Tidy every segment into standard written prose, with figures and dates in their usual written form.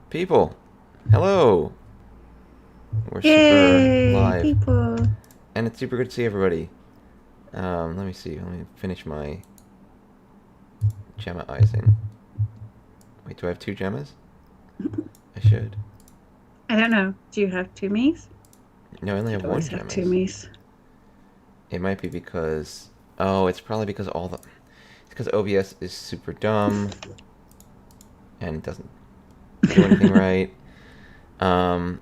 People, hello. We're super Yay, live, people. and it's super good to see everybody. Let me see. Let me finish my gemmaizing. Wait, do I have two gemmas? I should. I don't know. Do you have two me's? No, I only have Should one always have two gemmas. me's. It might be because. Oh, it's probably because all the. It's because OBS is super dumb and it doesn't do anything right. Um,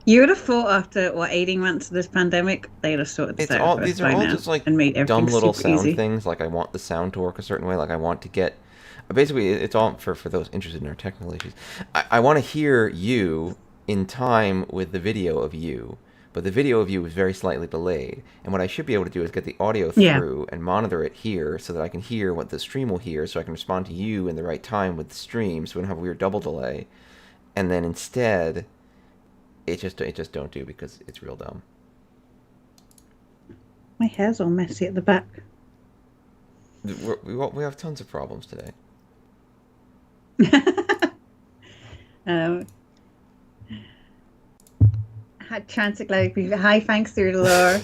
You would have thought after, 18 months of this pandemic, they'd have sorted this it's out all. for us These are by all now just like and made everything dumb little super sound easy. things. Like I want the sound to work a certain way. Like I want to get. Basically, it's all for those interested in our technical issues. I want to hear you in time with the video of you, but the video of you is very slightly delayed. And what I should be able to do is get the audio Yeah. through and monitor it here so that I can hear what the stream will hear, so I can respond to you in the right time with the stream, so we don't have a weird double delay. And then instead, it just don't do because it's real dumb. My hair's all messy at the back. We have tons of problems today. um, had transatlantic. Hi, thanks through the lore.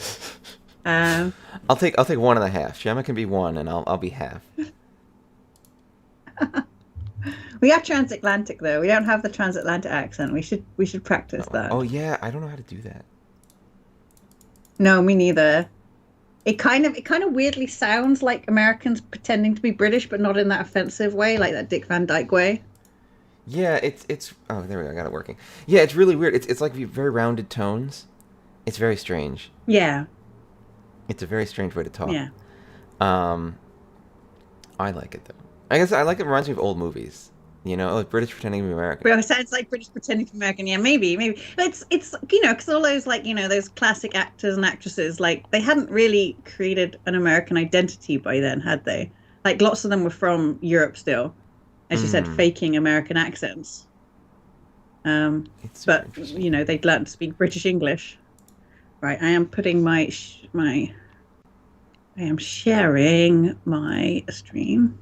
Um, I'll take 1.5. Gemma can be one, and I'll be half. we are transatlantic though. We don't have the transatlantic accent. We should practice Oh, that. oh yeah, I don't know how to do that. No, me neither. It kind of weirdly sounds like Americans pretending to be British, but not in that offensive way, like that Dick Van Dyke way. Yeah, it's oh there we go, I got it working. Yeah, it's really weird. It's like very rounded tones. It's very strange. Yeah, It's a very strange way to talk. yeah. Um, I like it though. I guess I like it. Reminds me of old movies. You know, oh, British pretending to be American. Well, it sounds like British pretending to be American. Yeah, maybe. It's because all those those classic actors and actresses they hadn't really created an American identity by then, had they? Like lots of them were from Europe still, as you said, Mm, faking American accents. it's super But interesting. they'd learned to speak British English. Right, I am putting I am sharing my stream.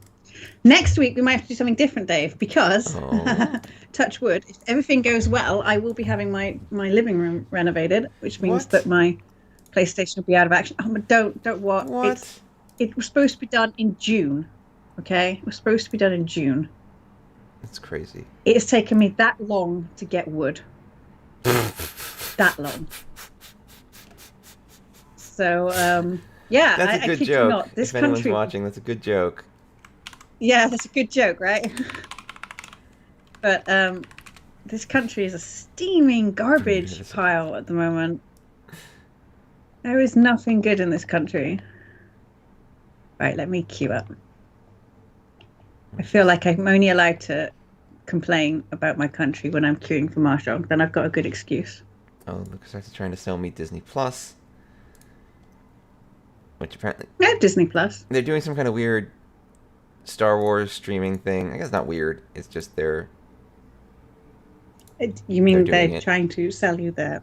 Next week we might have to do something different, Dave, because Oh, touch wood, if everything goes well, I will be having my living room renovated, which means what? that my PlayStation will be out of action. Oh, but don't what? What? It was supposed to be done in June. Okay, it was supposed to be done in June. That's crazy. It has taken me that long to get wood. That long. So yeah, That's a I good kid you joke. not. This If anyone's country, watching, that's a good joke. yeah, that's a good joke, right? But this country is a steaming garbage pile at the moment. There is nothing good in this country. Right, let me queue up. I feel like I'm only allowed to complain about my country when I'm queuing for Mahjong. Then I've got a good excuse. Oh, LucasArts is trying to sell me Disney Plus, which apparently I have Disney Plus. they're doing some kind of weird Star Wars streaming thing. I guess not weird. It's just You they're mean doing they're it. trying to sell you their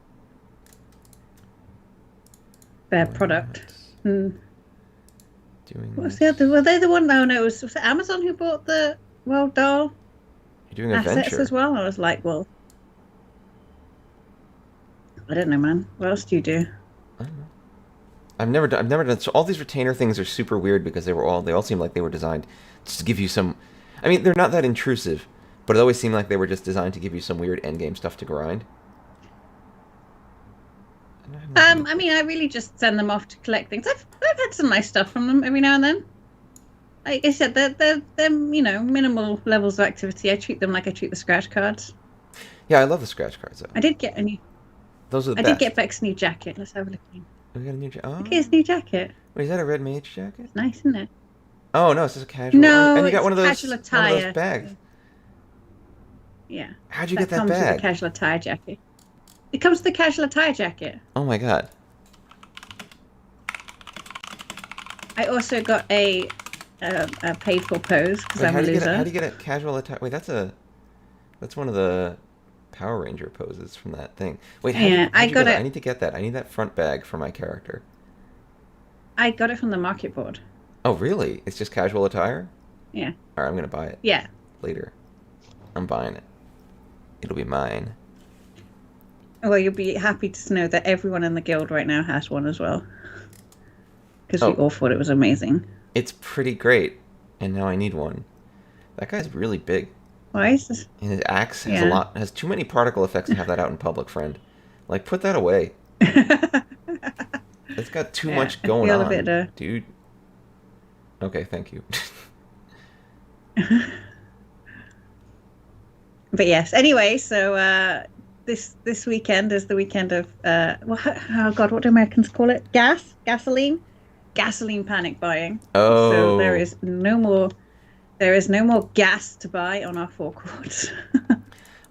product? What? Hmm. Doing What was the this. other? Were they the one? No, no, was it Amazon who bought the World Doll You're doing a assets as venture. well? I was like, well, I don't know, man. What else do you do? I don't know. I've never done. So all these retainer things are super weird because they all seem like they were designed just to give you some. I mean, they're not that intrusive, but it always seemed like they were just designed to give you some weird endgame stuff to grind. I don't know how to I use mean, this. I really just send them off to collect things. I've had some nice stuff from them every now and then. Like I said, they're minimal levels of activity. I treat them like I treat the scratch cards. Yeah, I love the scratch cards though. I did get a new. Those are the I did best. get Beck's new jacket. Let's have a look. We got a new. Look at Oh, his new jacket. wait, is that a red mage jacket? It's nice, isn't it? Oh no, it's just a casual. Oh, No, and you got it's casual one of those attire. bags. Yeah, How'd you get that that comes with the bag? casual attire jacket. It comes with the casual attire jacket. Oh my god. I also got a paid for pose because Wait, I'm a how loser. do you get a casual attire? Wait, that's one of the Power Ranger poses from that thing. Wait, Yeah, how'd you go that? I need to get that. I need that front bag for my character. I got it from the market board. Oh, really? It's just casual attire? Yeah, Alright, I'm gonna buy it yeah. later. I'm buying it. It'll be mine. Well, you'll be happy to know that everyone in the guild right now has one as well. Because we Oh, all thought it was amazing. it's pretty great, and now I need one. That guy's really big, Why is this? and his axe Yeah. has too many particle effects to have that out in public, friend. Like, put that away. It's got too Yeah, much I going feel a bit. on, dude. Okay, thank you. But yes. Anyway, so this weekend is the weekend of oh God, what do Americans call it? Gasoline panic buying. So Oh, there is no more gas to buy on our forecourts.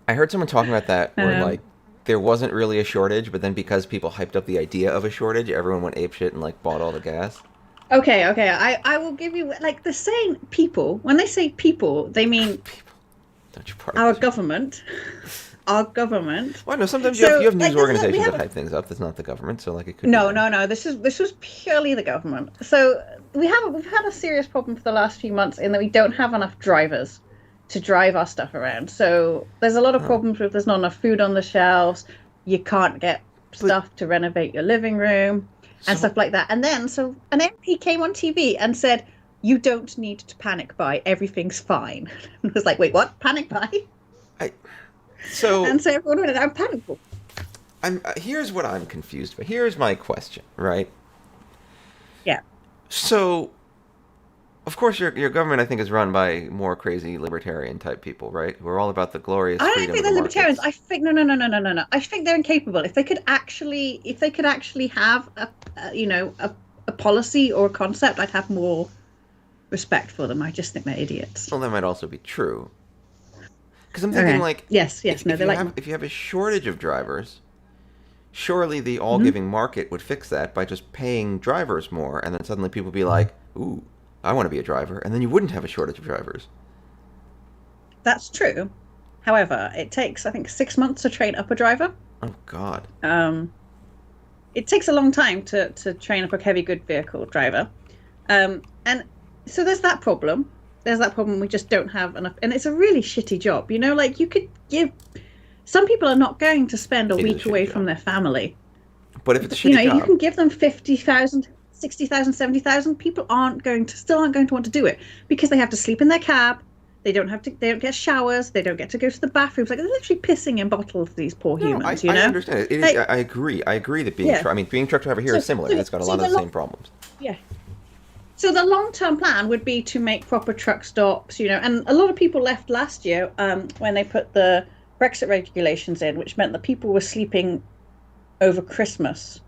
I heard someone talking about that where um, like there wasn't really a shortage, but then because people hyped up the idea of a shortage, everyone went apeshit and like bought all the gas. okay. I will give you like the saying people. When they say people, they mean People, don't you particle our shit. government. Our government. Well, no, sometimes you So have news like we organizations that have hype things up. That's not the government, so like it could be no, them. no, no. This was purely the government. So we've had a serious problem for the last few months in that we don't have enough drivers to drive our stuff around. So there's a lot of Oh, problems with there's not enough food on the shelves. You can't get but stuff to renovate your living room and so stuff like that. And then so an MP came on TV and said, "You don't need to panic buy. Everything's fine." And I was like, "Wait, what? Panic buy?" I so And so everyone went, "I'm panic." I'm here's what I'm confused by. Here's my question, right? Yeah. So of course your government I think is run by more crazy libertarian type people, right? Who are all about the glorious I don't freedom of think the they're libertarians. markets. I think no. I think they're incapable. If they could actually have a policy or a concept, I'd have more respect for them. I just think they're idiots. Well, that might also be true. Because I'm thinking Okay. like Yes. Yes. No. They're like. if you have a shortage of drivers, surely the Mhm. all-giving market would fix that by just paying drivers more, and then suddenly people be like, "Ooh, I want to be a driver," and then you wouldn't have a shortage of drivers. That's true. However, it takes I think 6 months to train up a driver. Oh God. Um, it takes a long time to train up a heavy good vehicle driver. And so there's that problem. There's that problem. We just don't have enough, and it's a really shitty job. You know, like you could give. Some people are not going to spend a It is a week away shitty from job. their family. But if it's a You know, shitty you job, can give them 50,000, 60,000, 70,000. People still aren't going to want to do it because they have to sleep in their cab. They don't get showers. They don't get to go to the bathrooms. Like they're literally pissing in bottles, these poor no, humans, you I know? understand it. It is. Like, I agree. I agree that being. yeah. I mean, being a truck driver here So, is similar. so, It's got a so lot the of the long, same problems. yeah. So the long-term plan would be to make proper truck stops, you know, and a lot of people left last year when they put the Brexit regulations in, which meant that people were sleeping over Christmas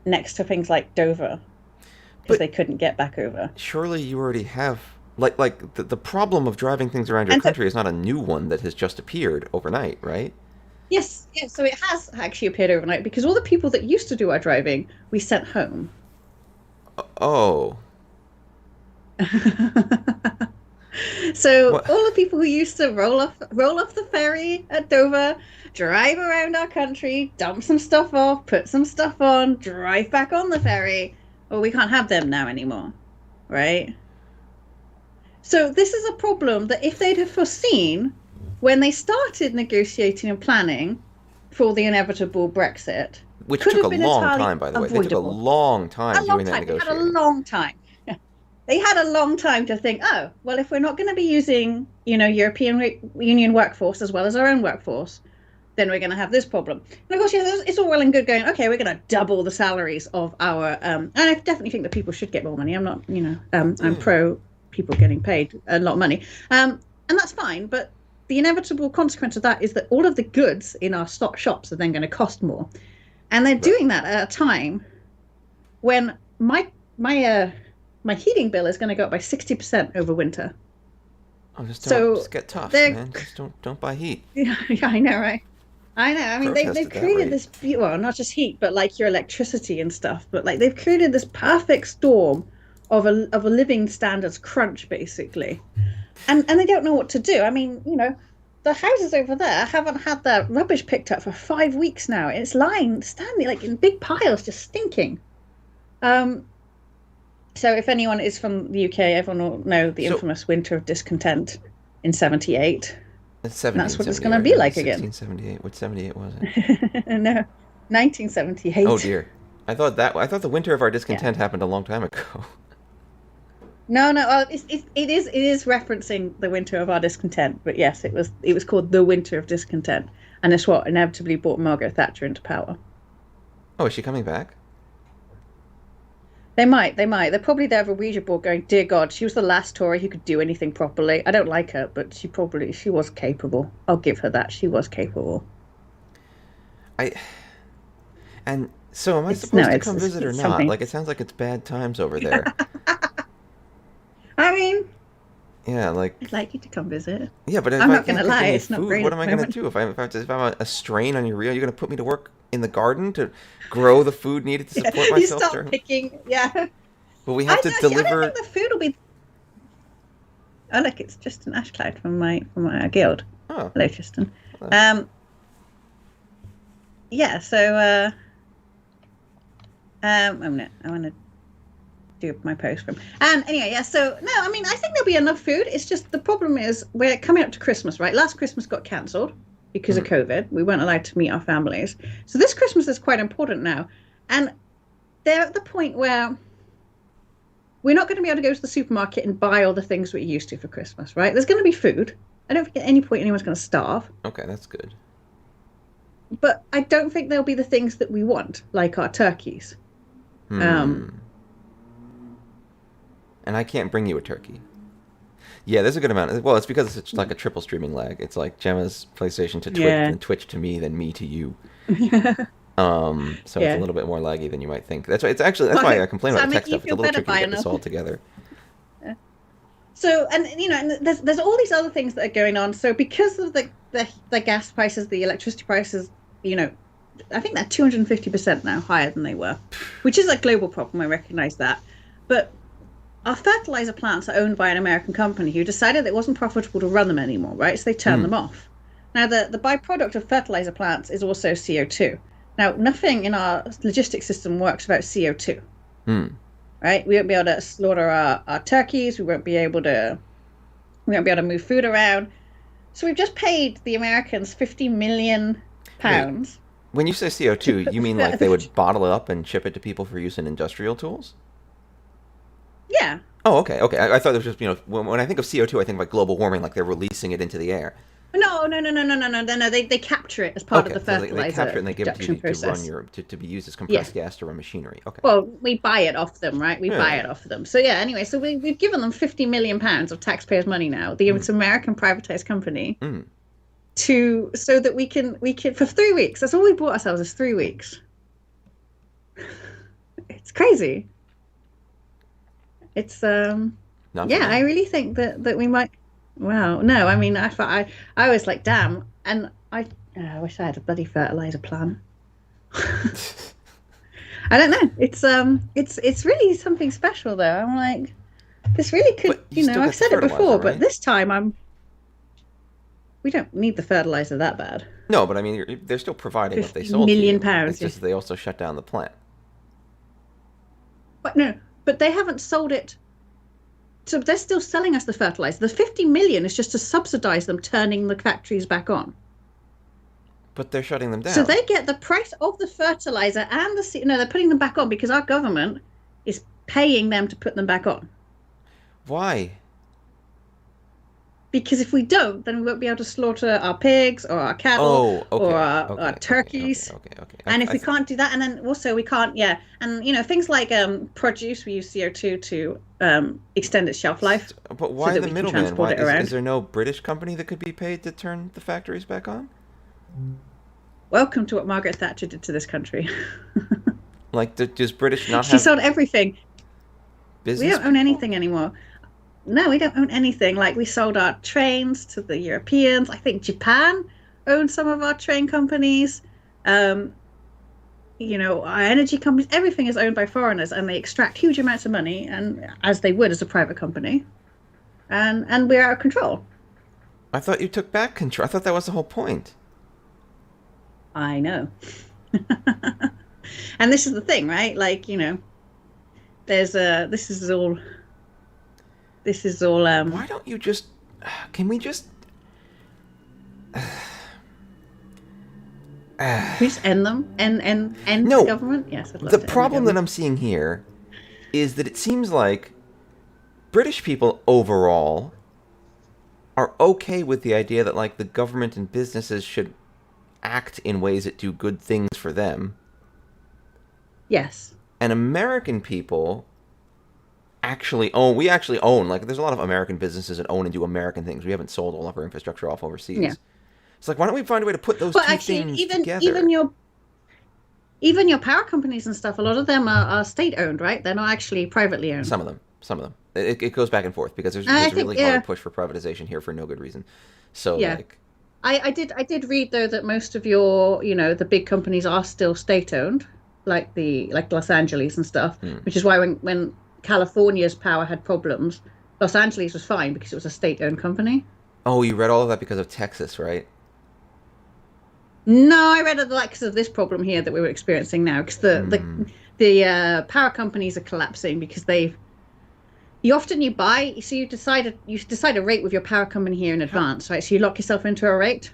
next to things like Dover because But they couldn't get back over. surely you already have like the problem of driving things around your And so, country is not a new one that has just appeared overnight, right? yes, so it has actually appeared overnight because all the people that used to do our driving, we sent home. Oh, So what? all the people who used to roll off the ferry at Dover, drive around our country, dump some stuff off, put some stuff on, drive back on the ferry. Well, we can't have them now anymore, right? So this is a problem that if they'd have foreseen when they started negotiating and planning for the inevitable Brexit, Which could took a have been long entirely time, by the way. They took a avoidable. long A time long doing that time. They had a negotiating. long time. They had a long time to think, oh, well, if we're not going to be using, European Union workforce as well as our own workforce, then we're going to have this problem. And of course, yeah, it's all well and good going, okay, we're going to double the salaries of our, and I definitely think that people should get more money. I'm not, I'm Yeah. pro people getting paid a lot of money. And that's fine. But the inevitable consequence of that is that all of the goods in our stock shops are then going to cost more. And they're Right. doing that at a time when my heating bill is going to go up by 60% over winter. Oh, So just get tough, they're man. Just don't buy heat. yeah, I know, right? I know. I mean, Protest they've at that created rate. this well, not just heat, but like your electricity and stuff. But like they've created this perfect storm of a living standards crunch, basically. And they don't know what to do. I mean, the houses over there haven't had their rubbish picked up for 5 weeks now. It's lying, standing like in big piles, just stinking. Um, So if anyone is from the UK, everyone will know the So infamous Winter of Discontent in '78. It's And that's what it's 1778, going to right? be Or is like it again. 1678? Which 78 was it? No, Oh 1978. dear. I thought the winter of our Yeah. discontent happened a long time ago. No, no. It is referencing the winter of our discontent. But yes, it was called the winter of discontent, and it's what inevitably brought Margaret Thatcher into power. Oh, is she coming back? They might, they might. They're probably there with a Ouija board going, "Dear God, she was the last Tory who could do anything properly. I don't like her, but she was capable. I'll give her that. She was capable." I and so am I It's no, supposed to come it's visit or it's not? something. Like it sounds like it's bad times over there. I mean, Yeah, like I'd like you to come visit. yeah, but if I'm I not gonna can't cook lie, any it's not food, great what at am I the gonna moment. do? If I'm a strain on your reel, you're gonna put me to work in the garden to grow the food needed to Yeah, support you myself start during. picking. Yeah, Will we have to I don't deliver? think the food will be. Oh, look, it's just an ash cloud from my guild. Oh, Hello, Tristan. hello. Um, yeah. So, I want to do my post from. Anyway, yeah. So no, I mean, I think there'll be enough food. It's just the problem is we're coming up to Christmas, right? Last Christmas got cancelled because of Mhm. COVID. We weren't allowed to meet our families. So this Christmas is quite important now, and they're at the point where we're not going to be able to go to the supermarket and buy all the things we used to for Christmas, right? There's going to be food. I don't think at any point anyone's going to starve, Okay, that's good. but I don't think there'll be the things that we want, like our turkeys. Um, Hmm. And I can't bring you a turkey. Yeah, there's a good amount. Well, it's because it's like a triple streaming lag. It's like Gemma's PlayStation to Twitch, yeah, then Twitch to me, then me to you. So it's a yeah. little bit more laggy than you might think. That's why Well, I complain about Sam, the tech make you stuff. It's a feel little better tricky to by get this enough. all together. So, and and there's all these other things that are going on. So because of the gas prices, the electricity prices, you know, I think they're 250% now higher than they were, which is a global problem. I recognize that, but our fertilizer plants are owned by an American company who decided it wasn't profitable to run them anymore, right? So they turned Mm, them off. Now, the byproduct of fertilizer plants is also CO2. Now, nothing in our logistics system works without CO2, mm. right? We won't be able to slaughter our turkeys. We won't be able to move food around. So we've just paid the Americans 50 million Wait, pounds when you say to CO2, put you the mean like they would bottle it up and ship it to people for use in industrial tools? yeah. Oh, okay, okay. I thought it was just when I think of CO2, I think of like global warming, like they're releasing it into the air. No, no, no, no, no, no, no, no, no. They capture it as part of Okay, the so they capture it fertilizer and they give it to you production to run process. to be used as Yeah. compressed gas to run machinery. Okay. Well, we buy it off them, right? We buy Yeah. it off them. So yeah, anyway, so we've given them 50 million pounds of taxpayers' money now. Mm, It's an American privatized company mm. to so that we can for 3 weeks. That's all we bought ourselves is 3 weeks. It's crazy. It's Not for yeah, I me. really think that we might. Well, no, I mean, I was like, damn, and I wish I had a bloody fertilizer plant. I don't know. It's really something special though. I'm like, this really could, But you still I've got the said it fertilizer, before, but right? this time we don't need the fertilizer that bad. No, but I mean, they're still providing what they 50 sold to million you. It's pounds, yeah. just that they also shut down the plant. But no, but they haven't sold it. So they're still selling us the fertilizer. The 50 million is just to subsidize them turning the factories back on. But they're shutting them So down. they get the price of the fertilizer and no, they're putting them back on because our government is paying them to put them back on. Why? Because if we don't, then we won't be able to slaughter our pigs or our cattle Oh, or okay, our okay, okay, okay, turkeys. okay, okay. And if we can't do that, and then also we can't, yeah, and things like produce, we use CO2 to extend its shelf life But so why that the we can middleman? transport Why it is around. there no British company that could be paid to turn the factories back on? Welcome to what Margaret Thatcher did to this country. Like, does British not She have sold everything. We business don't own people? anything anymore. No, we don't own anything. Like we sold our trains to the Europeans. I think Japan owns some of our train companies. Um, our energy companies, everything is owned by foreigners and they extract huge amounts of money and as they would as a private company. And we're out of control. I thought you took back control. I thought that was the whole point. I know. And this is the thing, right? Like, there's this is all Why don't you just? Can we just we just end them? End the No, government? Yes, I'd love the to end the problem that government. I'm seeing here is that it seems like British people overall are okay with the idea that like the government and businesses should act in ways that do good things for them. Yes. And American people we actually own like there's a lot of American businesses that own and do American things. We haven't sold all of our infrastructure off Yeah. overseas. It's like why don't we find a way to put those Well, two actually, things even together? your power companies and stuff, a lot of them are state owned, right? They're not actually privately owned. Some of them. It goes back and forth because I there's a think, really yeah, hard push for privatization here for no good reason. So yeah. like, I did read though that most of your, the big companies are still state owned, like Los Angeles and stuff, hmm. which is why when California's power had problems, Los Angeles was fine because it was a state owned company. Oh, you read all of that because of Texas, right? No, I read it like because of this problem here that we were experiencing now, because Hmm. the power companies are collapsing because you often you decide a rate with your power company here in How? advance, right? So you lock yourself into a rate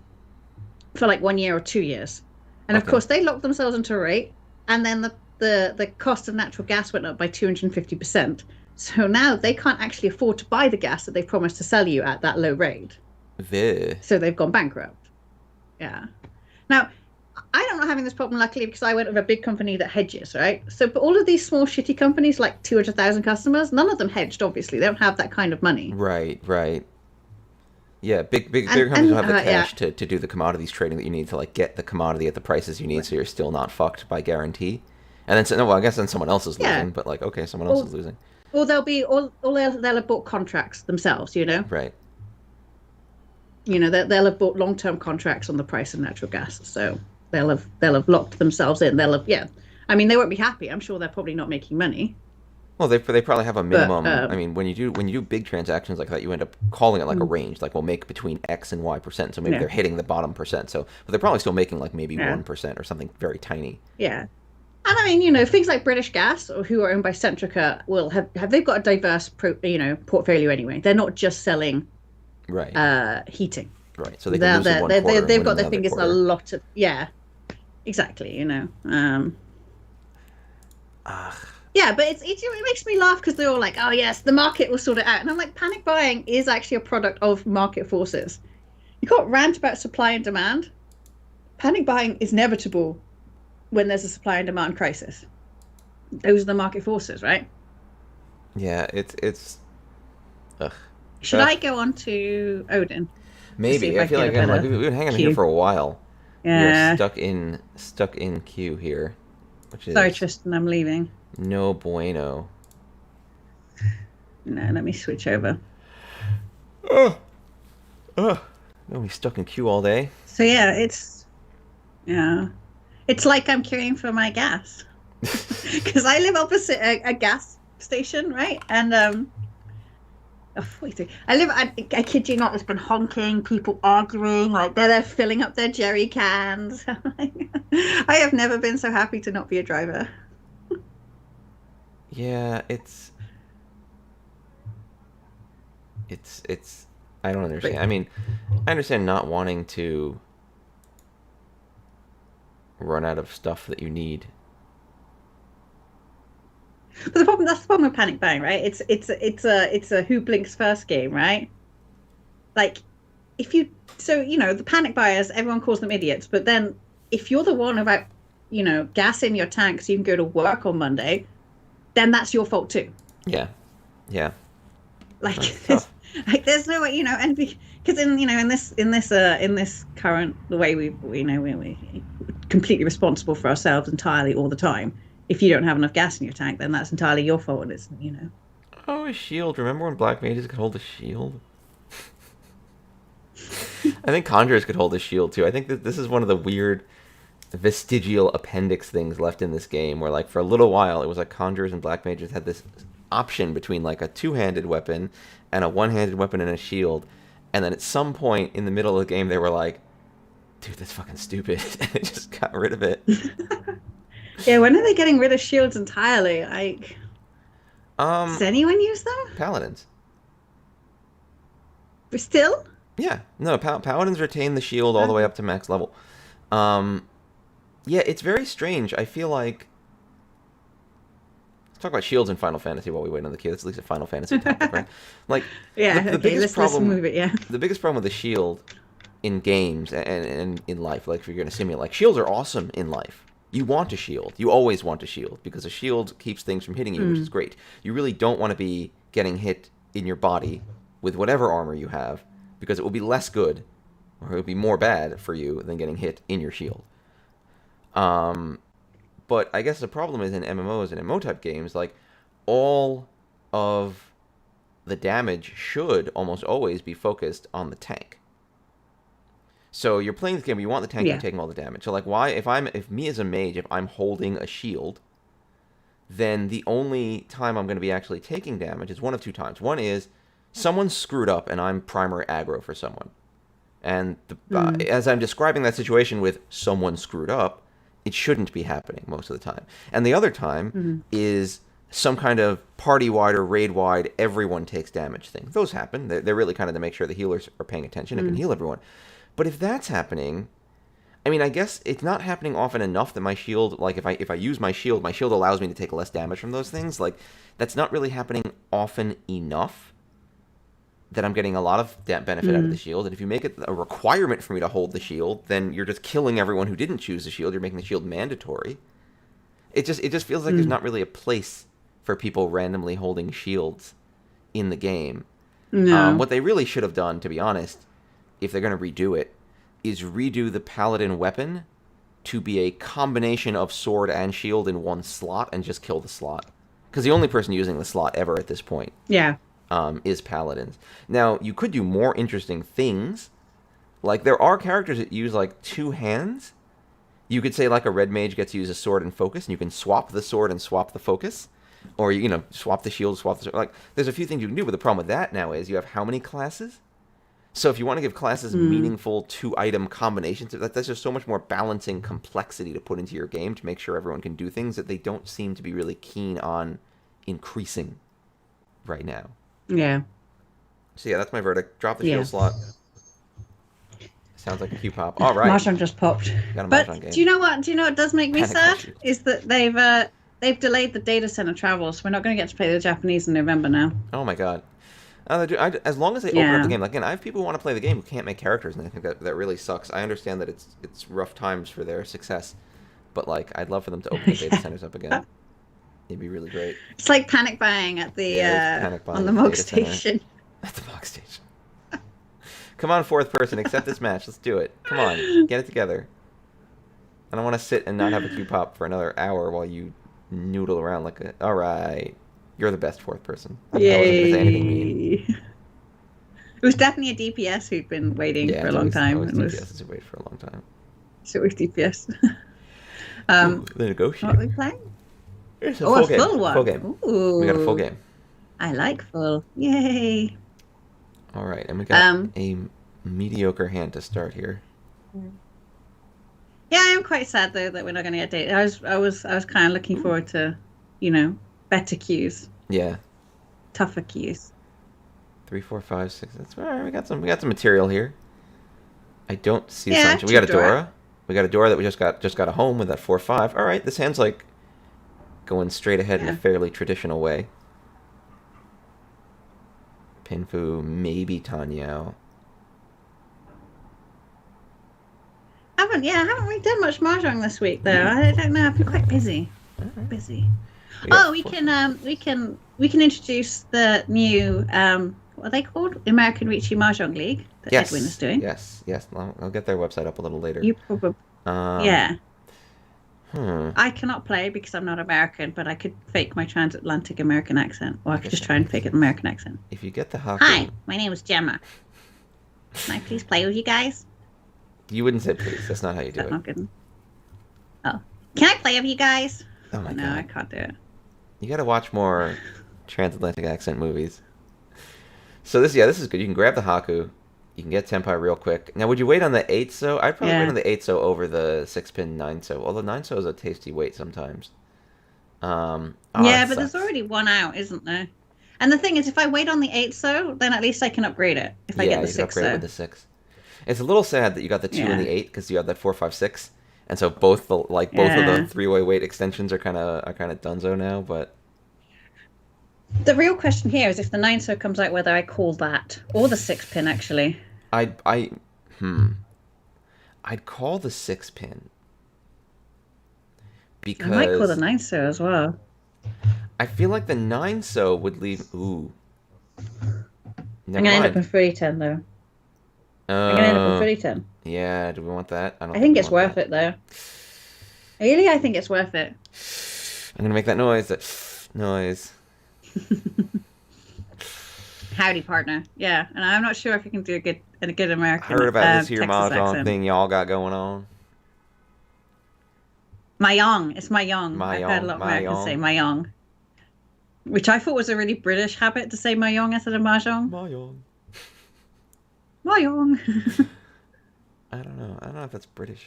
for like 1 year or 2 years. And of Okay. course, they locked themselves into a rate, and then the cost of natural gas went up by 250%. So now they can't actually afford to buy the gas that they promised to sell you at that low rate. The So they've gone bankrupt. Yeah. Now, I'm not having this problem, luckily, because I went with a big company that hedges, right? So, but all of these small, shitty companies, like 200,000 customers, none of them hedged, obviously. They don't have that kind of money. right. Yeah, bigger And, companies don't and have the yeah, cash to do the commodities trading that you need to like get the commodity at the prices you need, so you're still not fucked by guarantee. And then, so, no, well, I guess then someone else is yeah. losing, but like, okay, someone else Or, is losing. or they'll have bought contracts themselves. Right. They'll have bought long-term contracts on the price of natural gas. So they'll have locked themselves in. Yeah. I mean, they won't be happy. I'm sure they're probably not making money. Well, they probably have a But minimum. I mean, when you do big transactions like that, you end up calling it like a range. Like we'll make between X and Y%. So maybe yeah, they're hitting the bottom percent. So, but they're probably still making like maybe yeah, 1% or something very tiny. yeah. And I mean, things like British Gas, or who are owned by Centrica, will have they've got a diverse portfolio anyway. They're not just selling Right. heating. Right. So they can lose in one quarter and They've win got in their another fingers in a quarter. lot of, yeah, exactly. Ugh. Yeah, but it makes me laugh because they're all like, oh yes, the market will sort it out, and I'm like, panic buying is actually a product of market forces. You can't rant about supply and demand. Panic buying is inevitable when there's a supply and demand crisis. Those are the market forces, right? Yeah. It's. Ugh. Should Ugh. I go on to Odin to see if Maybe. I I can feel get like a again, like better we've been hanging here cue? for a while. We are Yeah. stuck in queue here, which Sorry, is Tristan, I'm leaving. no bueno. No, let me switch over. Ugh. Ugh. No, we stuck in queue all day. So yeah, it's like I'm queuing for my gas because I live opposite a gas station, right? And oh, wait, I kid you not, there's been honking, people arguing, like they're there filling up their jerry cans. I have never been so happy to not be a driver. Yeah, it's I don't But understand. I mean, I understand not wanting to run out of stuff that you need. that's the problem with panic buying, right? It's a who blinks first game, right? Like if you so the panic buyers, everyone calls them idiots, but then if you're the one about gas in your tank so you can go to work on Monday, then that's your fault too. Yeah. Yeah. Like That's there's, tough. like there's no way, and because in this current the way we completely responsible for ourselves entirely all the time. If you don't have enough gas in your tank, then that's entirely your fault. It's. Oh, a shield. Remember when black mages could hold a shield? I think conjurers could hold a shield too. I think that this is one of the weird vestigial appendix things left in this game where like for a little while it was like conjurers and black mages had this option between like a two-handed weapon and a one-handed weapon and a shield, and then at some point in the middle of the game they were like, dude, that's fucking stupid, and they just got rid of it. Yeah, when are they getting rid of shields entirely? Like, does um anyone use them? Paladins. Still? Yeah, no, paladins retain the shield all the way Okay. up to max level. Um, yeah, it's very strange. I feel like let's talk about shields in Final Fantasy while we wait on the queue. That's at least a Final Fantasy topic, right? Like Yeah. the Okay. biggest Let's problem, move it. Yeah. the biggest problem with the shield in games and in life, like if you're going to simulate, like shields are awesome in life. You want a shield. You always want a shield because a shield keeps things from hitting you, which is Mm. great. You really don't want to be getting hit in your body with whatever armor you have because it will be less good or it will be more bad for you than getting hit in your shield. Um, but I guess the problem is in MMOs and MMO type games, like all of the damage should almost always be focused on the tank. So you're playing this game, you want the tank to be Yeah. taking all the damage. So like, why if me as a mage, if I'm holding a shield, then the only time I'm going to be actually taking damage is one of two times. One is someone's screwed up and I'm primary aggro for someone, and Mm. as I'm describing that situation with someone screwed up, it shouldn't be happening most of the time. And the other time Mm. is some kind of party wide or raid wide, everyone takes damage thing. Those happen. They're really kind of to make sure the healers are paying attention and can Mm. heal everyone. But if that's happening, I mean, I guess it's not happening often enough that my shield, like if I use my shield allows me to take less damage from those things. Like that's not really happening often enough that I'm getting a lot of benefit out of the Mm. shield. And if you make it a requirement for me to hold the shield, then you're just killing everyone who didn't choose the shield. You're making the shield mandatory. It just feels like there's Mm. not really a place for people randomly holding shields in the game. No. What they really should have done, to be honest, if they're going to redo it, is redo the paladin weapon to be a combination of sword and shield in one slot and just kill the slot. Because the only person using the slot ever at this point Yeah. is paladins. Now, you could do more interesting things. Like, there are characters that use, like, two hands. You could say, like, a red mage gets to use a sword and focus, and you can swap the sword and swap the focus. Or, swap the shield, swap the sword. Like, there's a few things you can do, but the problem with that now is you have how many classes? So if you want to give classes Mm. meaningful two-item combinations, that's just so much more balancing complexity to put into your game to make sure everyone can do things that they don't seem to be really keen on increasing right now. Yeah. So yeah, that's my verdict. Drop the Yeah. shield slot. Sounds like a Q pop. All right, Mahjong just popped. got a But Mahjong game. do you know what? Do you know what does make me Panic sad? issue. Is that they've delayed the data center travels. We're not going to get to play the Japanese in November now. Oh my god. As long as they open up Yeah. the game, like, again, I have people who want to play the game who can't make characters, and I think that really sucks. I understand that it's rough times for their success, but like, I'd love for them to open the data centers up again. It'd be really great. It's like panic buying at the Yeah, it's panic buying on the at the Mog data center. station. At the box station. Come on, fourth person, accept this match. Let's do it. Come on, get it together. I don't want to sit and not have a Q pop for another hour while you noodle around like a. All right, you're the best fourth person. I wasn't gonna say anything mean. Yay! It was definitely a DPS who'd been waiting Yeah, for a it's long time. always and was DPS to wait for a long time. so with DPS. Ooh, the What are negotiator. we playing? It's a Oh, full a game. full one. Full game. Ooh. We got a full game. I like full. Yay! All right, and we got Um, a mediocre hand to start here. Yeah, I'm quite sad though that we're not going to get data. I was kind of looking forward to, better queues, Yeah, tougher queues. 3, 4, 5, 6. That's all right. We got some material here. I don't see the Yeah, sunshine. We got a Dora. Dora. We got a Dora that we just got a home with that 4/5. All right, this hand's like going straight ahead in a Yeah. fairly traditional way. Pinfu, maybe Tanyao. I haven't really done much mahjong this week though. I don't know. I've been quite busy. All right. Busy. We got Oh, we four- can introduce the new what are they called? American Riichi Mahjong League that Yes. Edwin is doing. Yes. I'll get their website up a little later. You probably yeah. Hmm. I cannot play because I'm not American, but I could fake my transatlantic American accent, or I could just try and fake an American accent. If you get the Haku, Hi, my name is Gemma. Can I please play with you guys? you wouldn't say please. That's not how you do That's it. not good. Oh, can I play with you guys? Oh my No, I god. can't do it. You got to watch more transatlantic accent movies. So this is good. You can grab the Haku. You can get Tenpai real quick. Now, would you wait on the 8-so? I'd probably wait Yeah. on the 8-so over the 6-pin 9-so. Although 9-so is a tasty wait sometimes. Yeah, that but there's sucks. already one out, isn't there? And the thing is, if I wait on the 8 so, then at least I can upgrade it if I Yeah, get the you can 6 upgrade it so. with the 6. It's a little sad that you got the 2 and Yeah. the 8 because you have that 4, 5, 6, and so both the both of the Yeah. three-way weight extensions are kind of donezo now. But The real question here is if the 9 so comes out, whether I call that or the 6 pin actually. I hmm, I'd call the 6 pin I might call the because 9 so as well. I feel like the 9 so would leave. Ooh, I'm never gonna end up mind. with 3010 though. I'm gonna end up with Uh, 3010. yeah. Do we want that? I don't I think think we it's want worth that. it though. Really, I think it's worth it. I'm gonna make that noise. That noise. Howdy, partner. Yeah, and I'm not sure if I can do a good I American heard about this here Texas mahjong accent. thing y'all got going on. Mahjong. It's Mahjong. I've heard a Mahjong, lot of Americans say mahjong, Mahjong, which I thought was a really British habit to say Mahjong instead of Mahjong. mahjong. Mahjong. I don't know. I don't know if that's British.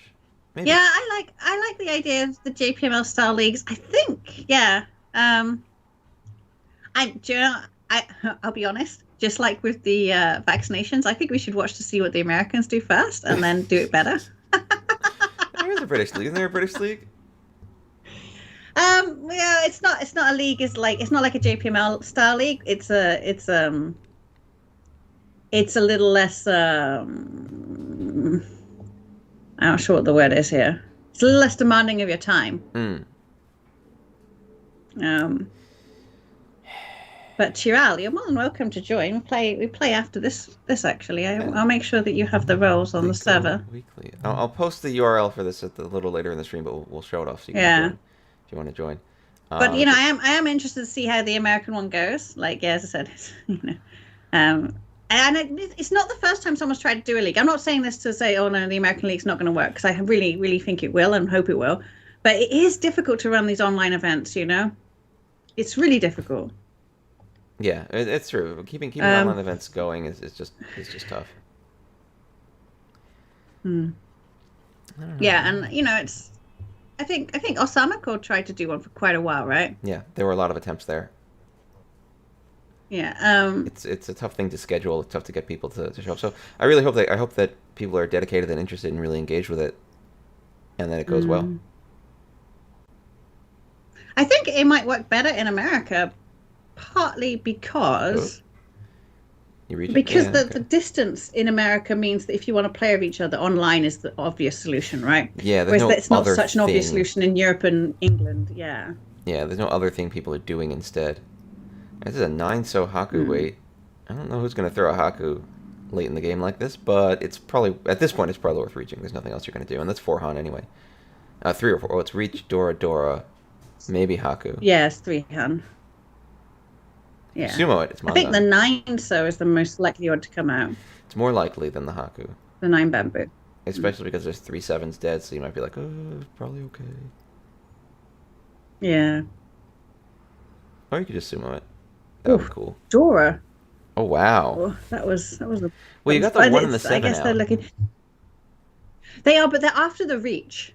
Yeah, Maybe. I like the idea of the JPML style leagues. I think, yeah. Do you know, I'll be honest. Just like with the vaccinations, I think we should watch to see what the Americans do first, and then do it better. There is a British league. Isn't there a British league? Yeah, it's not a league. It's not like a JPML style league. It's a little less. I'm not sure what the word is here. It's a little less demanding of your time. Hmm. Um, but Chiral, you're more than welcome to join. We play after this actually. Yeah. I'll make sure that you have the roles on the server. Weekly. I'll post the URL for this a little later in the stream, but we'll show it off so you can Yeah. join if you want to join. But I am interested to see how the American one goes. Like, yeah, as I said, and it's not the first time someone's tried to do a league. I'm not saying this to say, oh no, the American league's not going to work, because I really, really think it will and hope it will. But it is difficult to run these online events. It's really difficult. Yeah, it's true. Keeping online events going is just tough. Hmm. I don't know. Yeah, and it's. I think Osamako tried to do one for quite a while, right? Yeah, there were a lot of attempts there. Yeah. It's a tough thing to schedule. It's tough to get people to show up. So I really hope that people are dedicated and interested and really engaged with it, and that it goes well. I think it might work better in America, partly because You reach because yeah, the, okay. the distance in America means that if you want to play with each other, online is the obvious solution, right? Yeah, there's Whereas no it's not other such an obvious thing. solution in Europe and England. Yeah. Yeah, there's no other thing people are doing instead. This is a 9 so Haku weight. I don't know who's going to throw a Haku late in the game like this, but it's probably, at this point, it's probably worth reaching. There's nothing else you're going to do, and that's 4 Han anyway. 3 or 4. Oh, it's Reach, Dora, Dora, maybe Haku. Yeah, it's 3 Han. Yeah. Sumo it, it's I think the Mandan. 9 so is the most likely one to come out. It's more likely than the Haku. The 9 bamboo. Especially because there's 3 7s dead, so you might be like, oh, it's probably okay. Yeah. Or you could just sumo it. That would be cool. Dora. Oh, wow. Oh, that was Well, you got the 1 and the 7 I guess out. they're looking. They are, but they're after the Reach,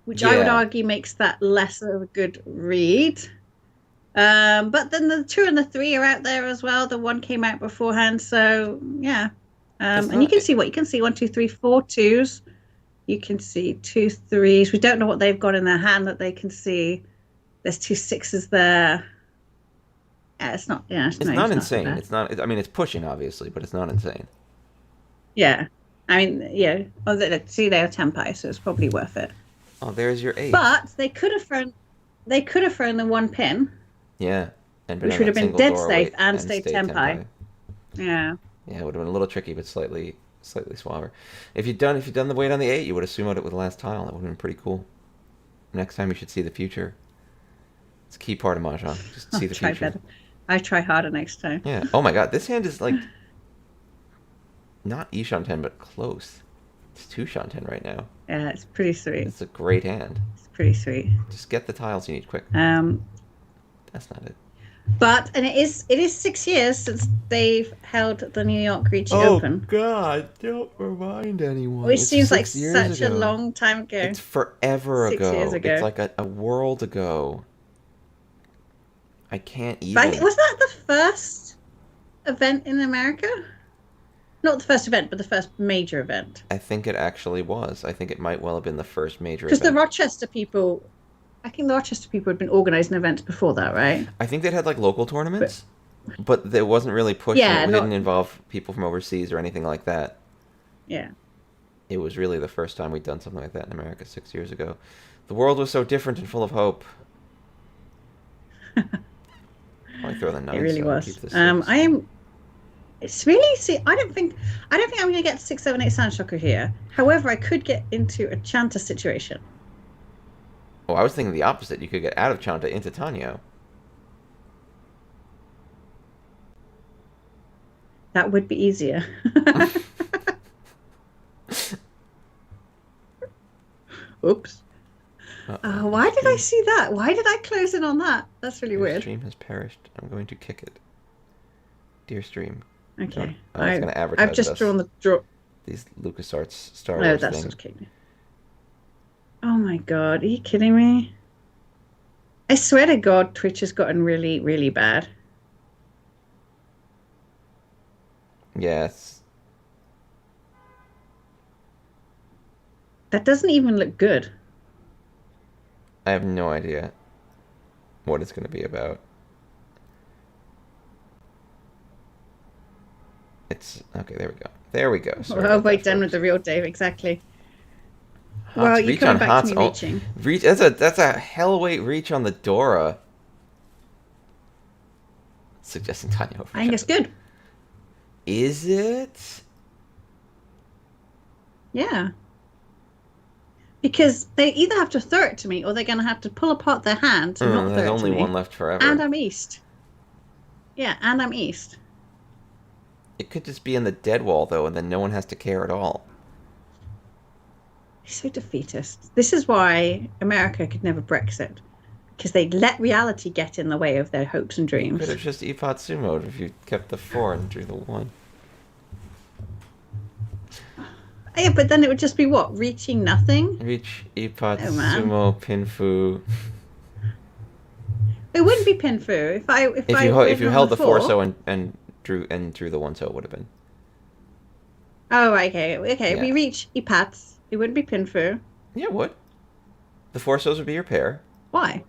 which I would Yeah. argue makes that less of a good read. But then the 2 and the 3 are out there as well. The 1 came out beforehand, so yeah. And you can see 1, 2, 3, 4 2s. You can see 2 3s. We don't know what they've got in their hand that they can see. There's 2 6s there. Yeah, it's not. Yeah, It's not insane. bad. It's not. I mean, it's pushing obviously, but it's not insane. Yeah, I mean, yeah. Oh, see, they're tempai, so it's probably worth it. Oh, there's your 8. But they could have thrown the 1 pin. Yeah, and Which would have been dead safe and stayed tempai. Yeah. Yeah, it would have been a little tricky, but slightly suaver. If you'd done the weight on the 8, you would have sumoed it with the last tile. That would have been pretty cool. Next time you should see the future. It's a key part of Mahjong. Just see the Try future. better. I try harder next time. Yeah. Oh my god, this hand is like not Ishanten, but close. It's 2 Shanten right now. Yeah, it's pretty sweet. It's a great hand. It's pretty sweet. Just get the tiles you need quick. That's not it. And it is 6 years since they've held the New York Riichi Open. God, don't remind anyone. Which It's seems like 6 years such ago. a long time ago. It's forever 6 ago. years ago. It's like a world ago. I can't But even. was that the first event in America? Not the first event, but the first major event. I think it actually was. I think it might well have been the first major Because the event. Rochester people, I think the Rochester people had been organizing events before that, right? I think they'd had like local But tournaments, but it wasn't really pushed and yeah, it didn't not involve people from overseas or anything like that. yeah. It was really the first time we'd done something like that in America 6 years ago. The world was so different and full of hope. Why throw the It nine really so I can keep was. this six? I am. It's really see. I don't think I'm going to get 6, 7, 8 Sandshoku here. However, I could get into a Chanta situation. Oh, I was thinking the opposite. You could get out of Chanta into Tanyo. That would be easier. Oops. Uh-oh, your Why did I stream. see that? Why did I close in on that? That's really Your weird. stream has perished. I'm going to kick it. Dear stream. Don't. Okay, Oh, it's going to I've advertise just us. drawn the draw. These LucasArts Star No, Wars that's thing. just kidding. Oh my God, are you kidding me? I swear to God, Twitch has gotten really, really bad. Yes. That doesn't even look good. I have no idea what it's going to be about. It's okay. There we go. There we go. Sorry Oh, about wait, that, done with folks. the real Dave, exactly. Well, Hots you reach coming on back Hots. to me Oh, reaching. reach. That's a hell weight reach on the Dora. Suggesting Tanya over. I think it's good. Is it? Yeah. Because they either have to throw it to me or they're going to have to pull apart their hand to not There's throw it to only one me. left And forever. I'm east. Yeah, and I'm east. It could just be in the dead wall though, and then no one has to care at all. He's so defeatist. This is why America could never Brexit. Because they let reality get in the way of their hopes and You dreams. could have just Epot Sumo'd if you kept the 4 and drew the 1. Yeah, but then it would just be what? Reaching nothing? Reach Epot Oh, man. Sumo Pinfu. It wouldn't be Pinfu. If you held the 4 so and drew the 1 so it would have been. Oh, okay. Okay, Yeah. we reach Ipats. It wouldn't be Pinfu. Yeah, it would. The 4 so's would be your pair. Why?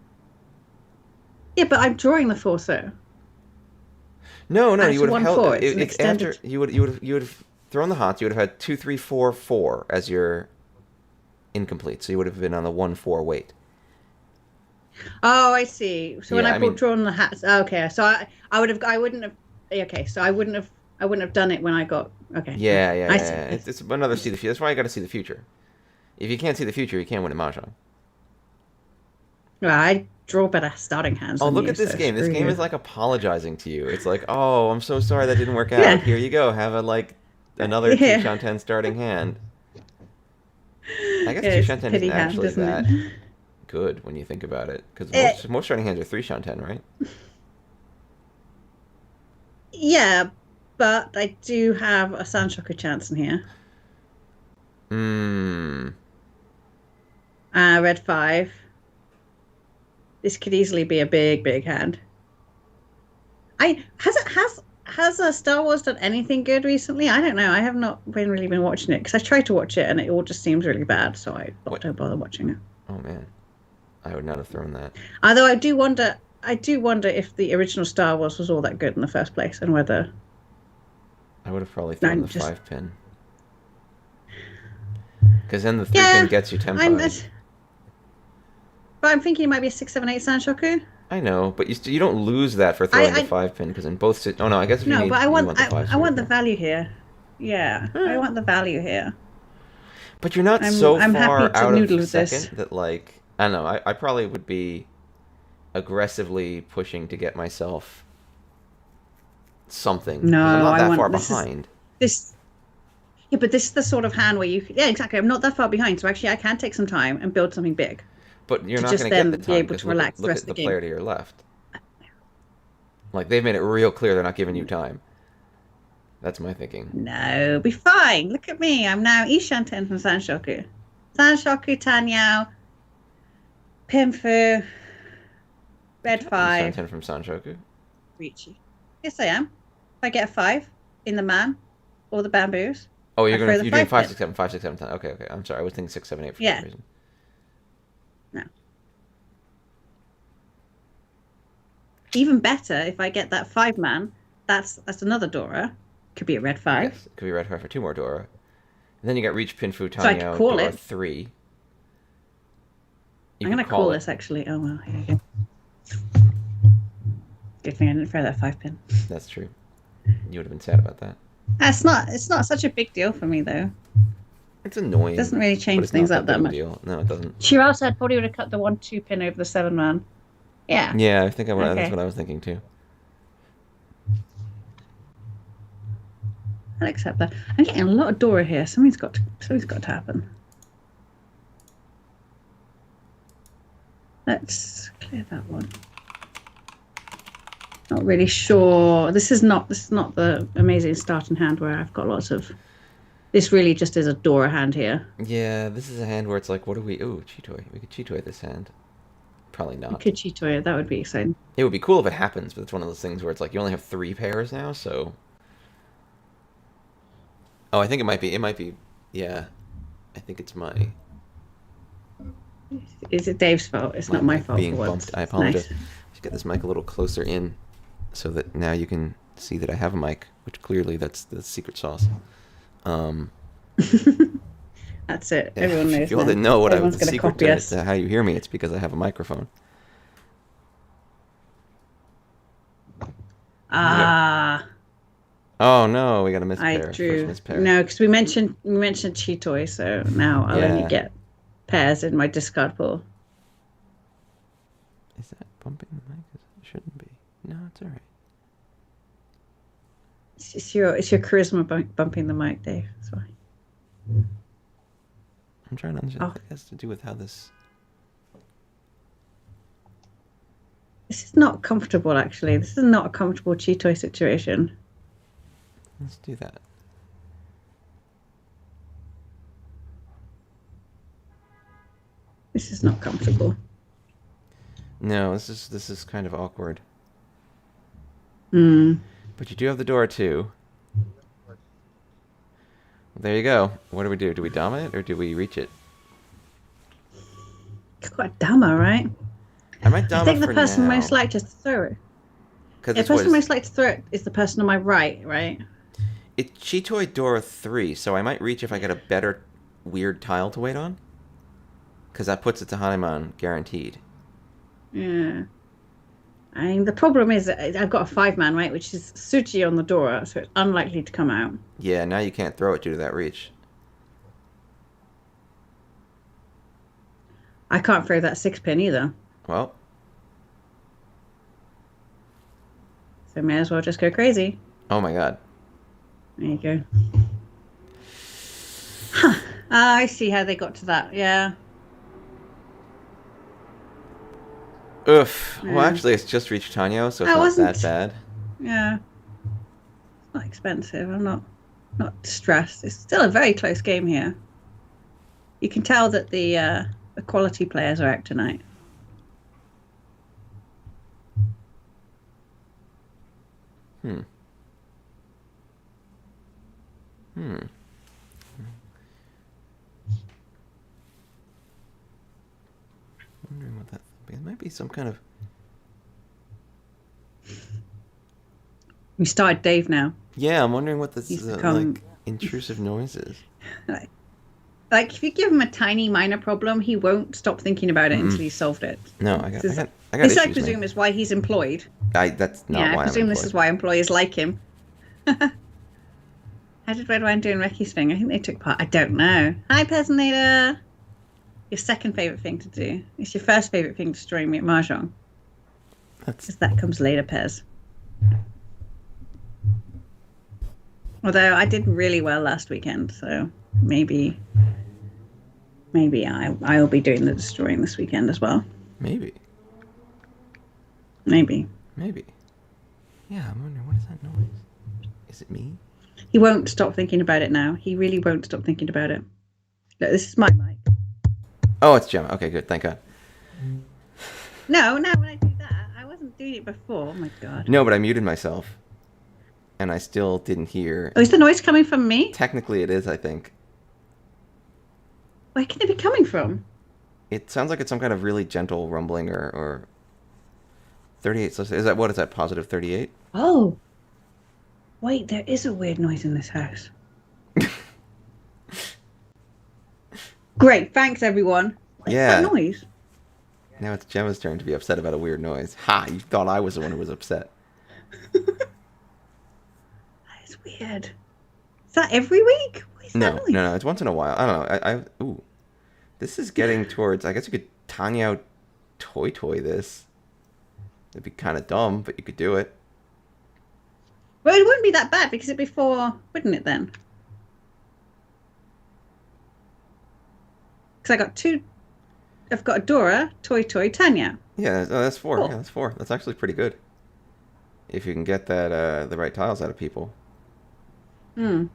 Yeah, but I'm drawing the 4 so. No, That's you would have 1, held 4. it. It's an It's extended. after you would have thrown the hots. You would have had 2, 3, 4, 4 as your incomplete. So you would have been on the 1-4 weight. Oh, I see. So when Yeah, I brought drawn the hats, okay. So I wouldn't have. Okay, so I wouldn't have done it when I got. Okay. Yeah. I see. It's another see the future. That's why you got to see the future. If you can't see the future, you can't win at Mahjong. Well, I draw better starting hands. Oh, than look you, at this so game. This screw game you. is like apologizing to you. It's like, oh, I'm so sorry that didn't work out. Yeah. Here you go. Have another Yeah. 2 Shanten starting hand. I guess Yeah, 2 it's a Shanten pity isn't hand, actually isn't that it? good when you think about it. Because Eh. most starting hands are 3 Shanten, right? Yeah, but I do have a Sandshoku chance in here. Red 5. This could easily be a big, big hand. Has Star Wars done anything good recently? I don't know. I have not really been watching it because I tried to watch it and it all just seems really bad. So I thought don't bother watching it. Oh man, I would not have thrown that. Although I do wonder if the original Star Wars was all that good in the first place and whether I would have probably thrown the 5-pin. Because then the 3-pin Yeah, gets you tempo. But I'm thinking it might be a 6, 7, 8 Sandshoku. I know, but you don't lose that for throwing the 5-pin because in both. Oh no, I guess if you No, need, but I you want the 5. I want the value here. Yeah, I want the value here. But you're not I'm so happy far to out noodle of with this. second that like I don't know. I probably would be aggressively pushing to get myself something. No, I'm not I that want far this behind. Yeah, but this is the sort of hand where yeah, exactly. I'm not that far behind, so actually I can take some time and build something big. But you're to not just going to get then the be time able because to relax the look rest at of the the player game. to your left. Like they've made it real clear they're not giving you time. That's my thinking. No, be fine. Look at me. I'm now Ishanten from Sanshoku. Sanshoku, Tanyao, Pinfu. Red You're 5. 10 from Sanshoku. Riichi. Yes, I am. If I get a 5 in the man or the bamboos, Oh, I throw the you're doing 5, 5 pin. 6, 7, 5, 6, 7, 10. Okay. I'm sorry. I was thinking 6, 7, 8 for Yeah. some reason. No. Even better, if I get that 5 man, that's another Dora. Could be a red 5. Yes, it could be red 5 for 2 more Dora. And then you got Reach, Pinfu, So I could Tanyo, call Dora it. 3. I'm going to call this actually. Oh, well, here you go. Good thing I didn't throw that 5 pin. That's true. You would have been sad about that. It's not such a big deal for me, though. It's annoying. It doesn't really change things up that much. Deal. No, it doesn't. Shiraz said probably would have cut the 1-2 pin over the 7 man. Yeah. Yeah, I think that's what I was thinking too. I'll accept that. I'm getting a lot of Dora here. Something's got to happen. Let's clear that one. Not really sure. This is not the amazing starting hand where I've got lots of. This really just is a Dora hand here. Yeah, this is a hand where it's like, what do we? Ooh, Chitoy. We could Chitoy this hand. Probably not. We could Chitoy it. That would be exciting. It would be cool if it happens, but it's one of those things where it's like you only have 3 pairs now, so. Oh, I think it might be. Yeah, I think it's my. Is it Dave's fault? It's not my fault. Being bumped. I apologize. Nice. Just get this mic a little closer in, so that now you can see that I have a mic, which clearly that's the secret sauce. That's it. Everyone knows. If you all didn't know what Everyone's the gonna secret copy us. to how you hear me, it's because I have a microphone. Ah. Oh no, we got a miss I pair. drew. First pair. No, because we mentioned Chitoy, so now I'll only get pairs in my discard pool. Is that bumping the mic? It shouldn't be. No, it's all right. It's your charisma bumping the mic, Dave. That's why. I'm trying to understand what it has to do with how this. This is not comfortable, actually. This is not a comfortable Chitoy situation. Let's do that. This is not comfortable. No, this is kind of awkward. Hmm. But you do have the door too. Well, there you go. What do? Do we dom it or do we reach it? It's quite dumber, right? I might dom it. I think the person most likely to throw it. The person most likely to throw it is the person on my right? It's Chitoy Dora 3, so I might reach if I get a better weird tile to wait on. Because that puts it to Hanuman guaranteed. Yeah. I mean, the problem is that I've got a 5 man, right, which is Suji on the Dora, so it's unlikely to come out. Yeah, now you can't throw it due to that reach. I can't throw that 6 pin either. Well. So may as well just go crazy. Oh my god. There you go. Huh. I see how they got to that, yeah. Oof. Yeah. Well, actually, it's just reached Tanyo, so it's not that bad. Yeah. It's not expensive. I'm not stressed. It's still a very close game here. You can tell that the quality players are out tonight. I'm wondering what that it might be some kind of. We started Dave now. Yeah, I'm wondering what this become... like intrusive noise is. Like if you give him a tiny minor problem, he won't stop thinking about it until he's solved it. No, I got This, issues, I presume, is why he's employed. That's not why I presume this is why employees like him. How did Red Wine do in Recky's thing? I think they took part. I don't know. Hi, Personator. Your second favourite thing to do. It's your first favourite thing destroying me at Mahjong. Because that comes later, Pez. Although I did really well last weekend, so maybe I'll be doing the destroying this weekend as well. Maybe. Yeah, I'm wondering, what is that noise? Is it me? He won't stop thinking about it now. He really won't stop thinking about it. Look, this is my mic. Oh, it's Gemma. Okay, good. Thank God. No, when I do that, wasn't doing it before. Oh my god. No, but I muted myself, and I still didn't hear. Oh, is the noise coming from me? Technically, it is. I think Where can it be coming from? it sounds like it's some kind of really gentle rumbling or 38. So is that what is that? Positive 38? Oh. Wait, there is a weird noise in this house. Great, thanks everyone. What's that noise? Now it's Gemma's turn to be upset about a weird noise. Ha! You thought I was the one who was upset. That is weird. Is that every week? What is that noise? No. It's once in a while. I don't know. Ooh, this is getting towards. I guess you could Tanya toy this. It'd be kind of dumb, but you could do it. Well, it wouldn't be that bad because it'd be 4, wouldn't it then? Because I got 2. I've got Dora, Toy, Tanya. Yeah, that's 4. Cool. Yeah, that's 4. That's actually pretty good. If you can get that the right tiles out of people. Just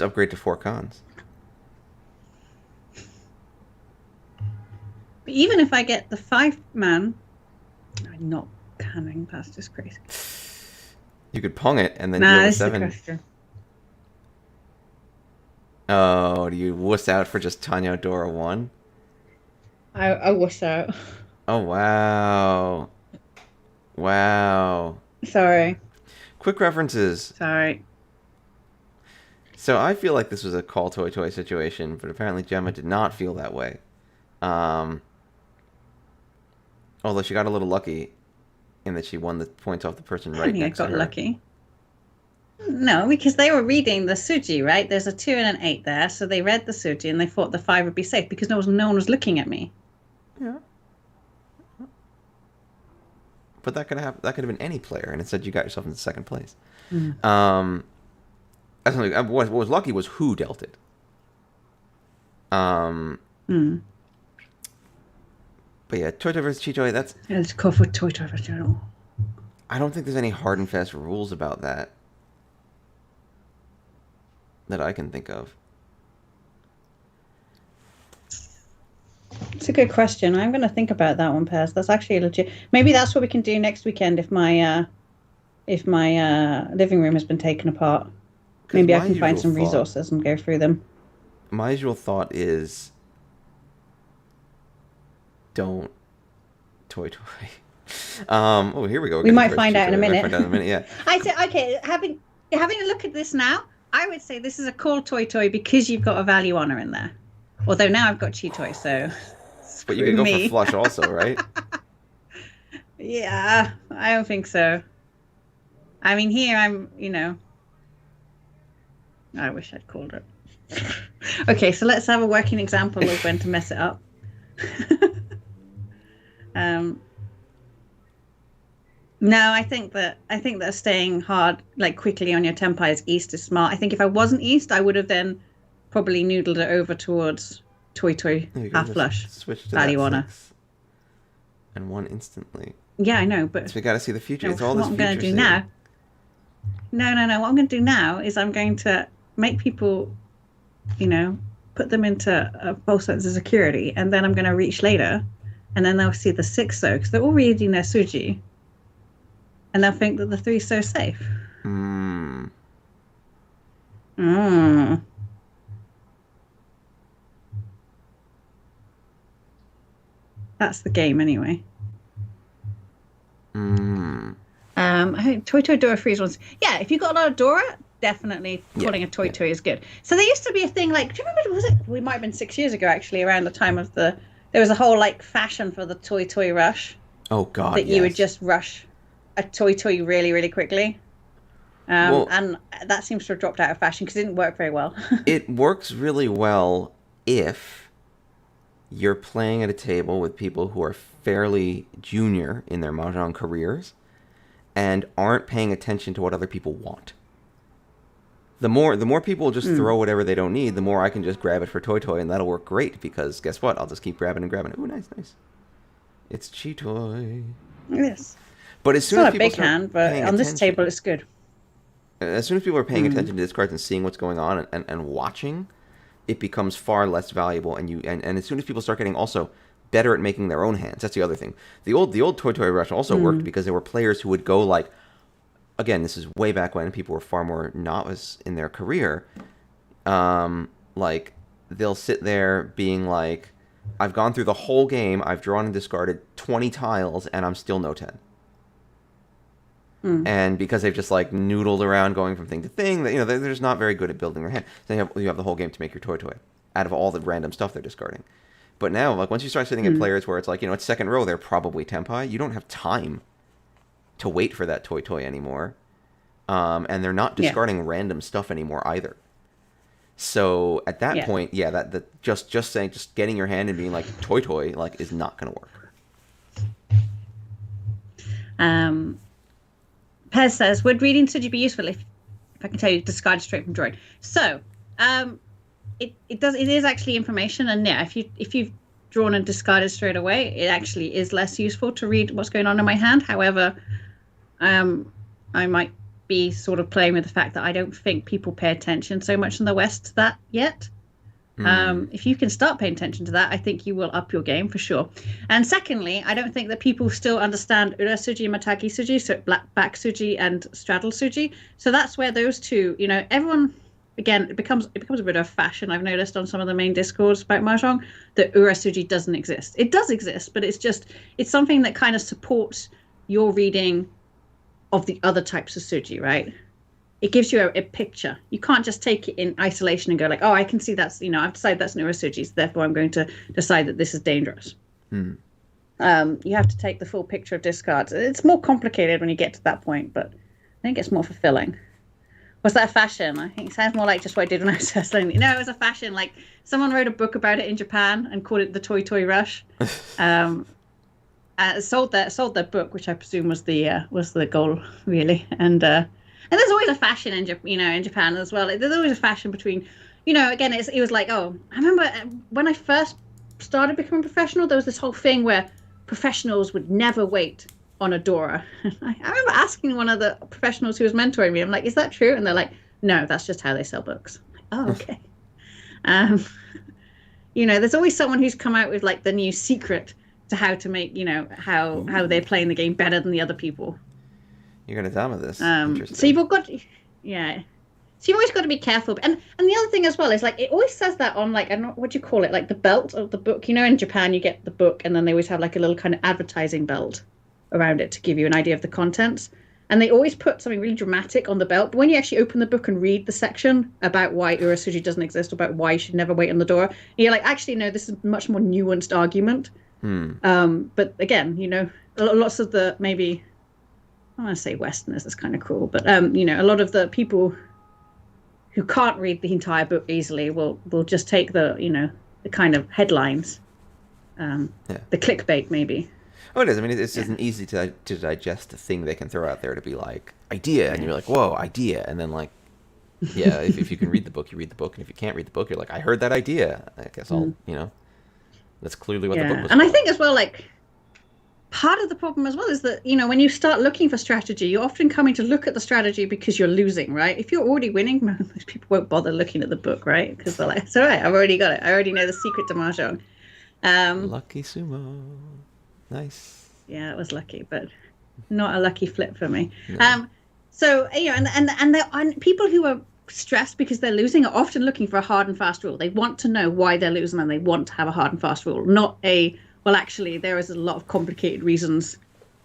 upgrade to 4 cons. But even if I get the 5-man, I'm not canning. That's just crazy. You could pong it and then deal with 7. Is the question. Oh, do you wuss out for just Tanya Dora 1? I wuss out. Oh, wow. Wow. Sorry. Quick references. Sorry. So I feel like this was a call toy situation, but apparently Gemma did not feel that way. Although she got a little lucky in that she won the points off the person right next to her. I got lucky. No, because they were reading the Suji, right? There's a 2 and an 8 there, so they read the Suji and they thought the 5 would be safe because no one was looking at me. Yeah. But that could have been any player, and instead you got yourself into 2nd place. What was lucky was who dealt it. But yeah, Toy versus Chi-Toy, that's... Yeah, let's go for Toy versus Chi-Toy. I don't think there's any hard and fast rules about that I can think of. It's a good question. I'm going to think about that one, Pez. That's actually legit. Maybe that's what we can do next weekend if my living room has been taken apart. Maybe I can find some resources and go through them. My usual thought is don't toy. Oh, here we go. We might find out in a minute. Yeah. I say, okay, having a look at this now, I would say this is a cool toy because you've got a value honor in there. Although now I've got Chi-Toy, so. But you can go for flush also, right? Yeah, I don't think so. I mean, here I'm, I wish I'd called it. Okay, so let's have a working example of when to mess it up. No, I think that staying hard, like quickly on your Tempires East is smart. I think if I wasn't East, I would have then probably noodled it over towards Toy half flush. Switch to value honor. And 1 instantly. Yeah, I know, but so we got to see the future. It's all what this I'm future. Going to do now. No. What I'm going to do now is I'm going to make people, put them into both sets of security, and then I'm going to reach later, and then they'll see the 6 though, because they're all reading their Suji, and they'll think that the 3 is so safe. That's the game anyway. I think Toy Dora Freeze ones. Yeah, if you got a lot of Dora, definitely calling a Toy is good. So there used to be a thing like, do you remember, was it? We might have been 6 years ago actually, around the time of there was a whole like fashion for the Toy rush. Oh God, that you would just rush a Toy really, really quickly. And that seems to have dropped out of fashion because it didn't work very well. It works really well if you're playing at a table with people who are fairly junior in their Mahjong careers and aren't paying attention to what other people want. The more people just throw whatever they don't need, the more I can just grab it for Toy, and that'll work great because guess what? I'll just keep grabbing it. Ooh, nice. It's Chi-Toy. Yes. But as soon as people start paying attention, but on this table it's good. As soon as people are paying attention to these cards and seeing what's going on and watching, it becomes far less valuable. And as soon as people start getting also better at making their own hands. That's the other thing. The old Toy Toy Rush also worked because there were players who would go like, again, this is way back when people were far more novice in their career. Like they'll sit there being like, I've gone through the whole game, I've drawn and discarded 20 tiles, and I'm still no 10. And because they've just like noodled around going from thing to thing, you know, they're just not very good at building their hand. So you have the whole game to make your toy out of all the random stuff they're discarding. But now, like once you start sitting at players where it's like, you know, it's second row, they're probably tempai. You don't have time to wait for that toy anymore, and they're not discarding random stuff anymore either. So at that point, that just getting your hand and being like toy like is not going to work. Pez says, would reading Suji be useful if I can tell you discard straight from drawing? So, it is actually information, and if you've drawn and discarded straight away, it actually is less useful to read what's going on in my hand. However, I might be sort of playing with the fact that I don't think people pay attention so much in the West to that yet. If you can start paying attention to that, I think you will up your game for sure. And secondly, I don't think that people still understand Ura Suji and Matagi Suji, so back Suji and straddle Suji. So that's where those two, you know, everyone, again, it becomes a bit of fashion. I've noticed on some of the main discords about Mahjong that Ura Suji doesn't exist. It does exist, but it's something that kind of supports your reading of the other types of Suji, right? It gives you a picture. You can't just take it in isolation and go like, oh, I can see that's, you know, I've decided that's an Ura Suji, so therefore I'm going to decide that this is dangerous. You have to take the full picture of discards. It's more complicated when you get to that point, but I think it's more fulfilling. Was that a fashion? I think it sounds more like just what I did when I was wrestling. No, it was a fashion. Like someone wrote a book about it in Japan and called it the Toy Toy Rush. Sold their book, which I presume was the goal, really. And there's always a fashion in Japan as well. There's always a fashion between, you know, again, it was like, oh, I remember when I first started becoming professional, there was this whole thing where professionals would never wait on a Dora. I remember asking one of the professionals who was mentoring me, I'm like, is that true? And they're like, no, that's just how they sell books. I'm like, oh, okay. You know, there's always someone who's come out with like the new secret to how to make, you know, how they're playing the game better than the other people. You're going to tell me this. So you've got, so you've always got to be careful. And the other thing as well is like, it always says that on like, I don't know, what do you call it? Like the belt of the book, you know, in Japan, you get the book and then they always have like a little kind of advertising belt around it to give you an idea of the contents. And they always put something really dramatic on the belt. But when you actually open the book and read the section about why Ura Suji doesn't exist, about why you should never wait on the door, you're like, actually, no, this is a much more nuanced argument. But again, you know, lots of the maybe, I want to say Westerners is kind of cruel, but you know, a lot of the people who can't read the entire book easily will just take the, you know, the kind of headlines, the clickbait maybe. Oh, it is. I mean, it's just an easy to digest thing they can throw out there to be like idea, and you're like, whoa, idea, and then like, yeah, if you can read the book, you read the book, and if you can't read the book, you're like, I heard that idea. I guess I'll, you know, that's clearly what the book was. And about. I think as well, like, part of the problem as well is that, you know, when you start looking for strategy, you're often coming to look at the strategy because you're losing, right? If you're already winning, most people won't bother looking at the book, right? Because they're like, it's all right, I've already got it. I already know the secret to Mahjong. Lucky sumo. Nice. Yeah, it was lucky, but not a lucky flip for me. No. So, you know, and people who are stressed because they're losing are often looking for a hard and fast rule. They want to know why they're losing and they want to have a hard and fast rule, not a, well, actually, there is a lot of complicated reasons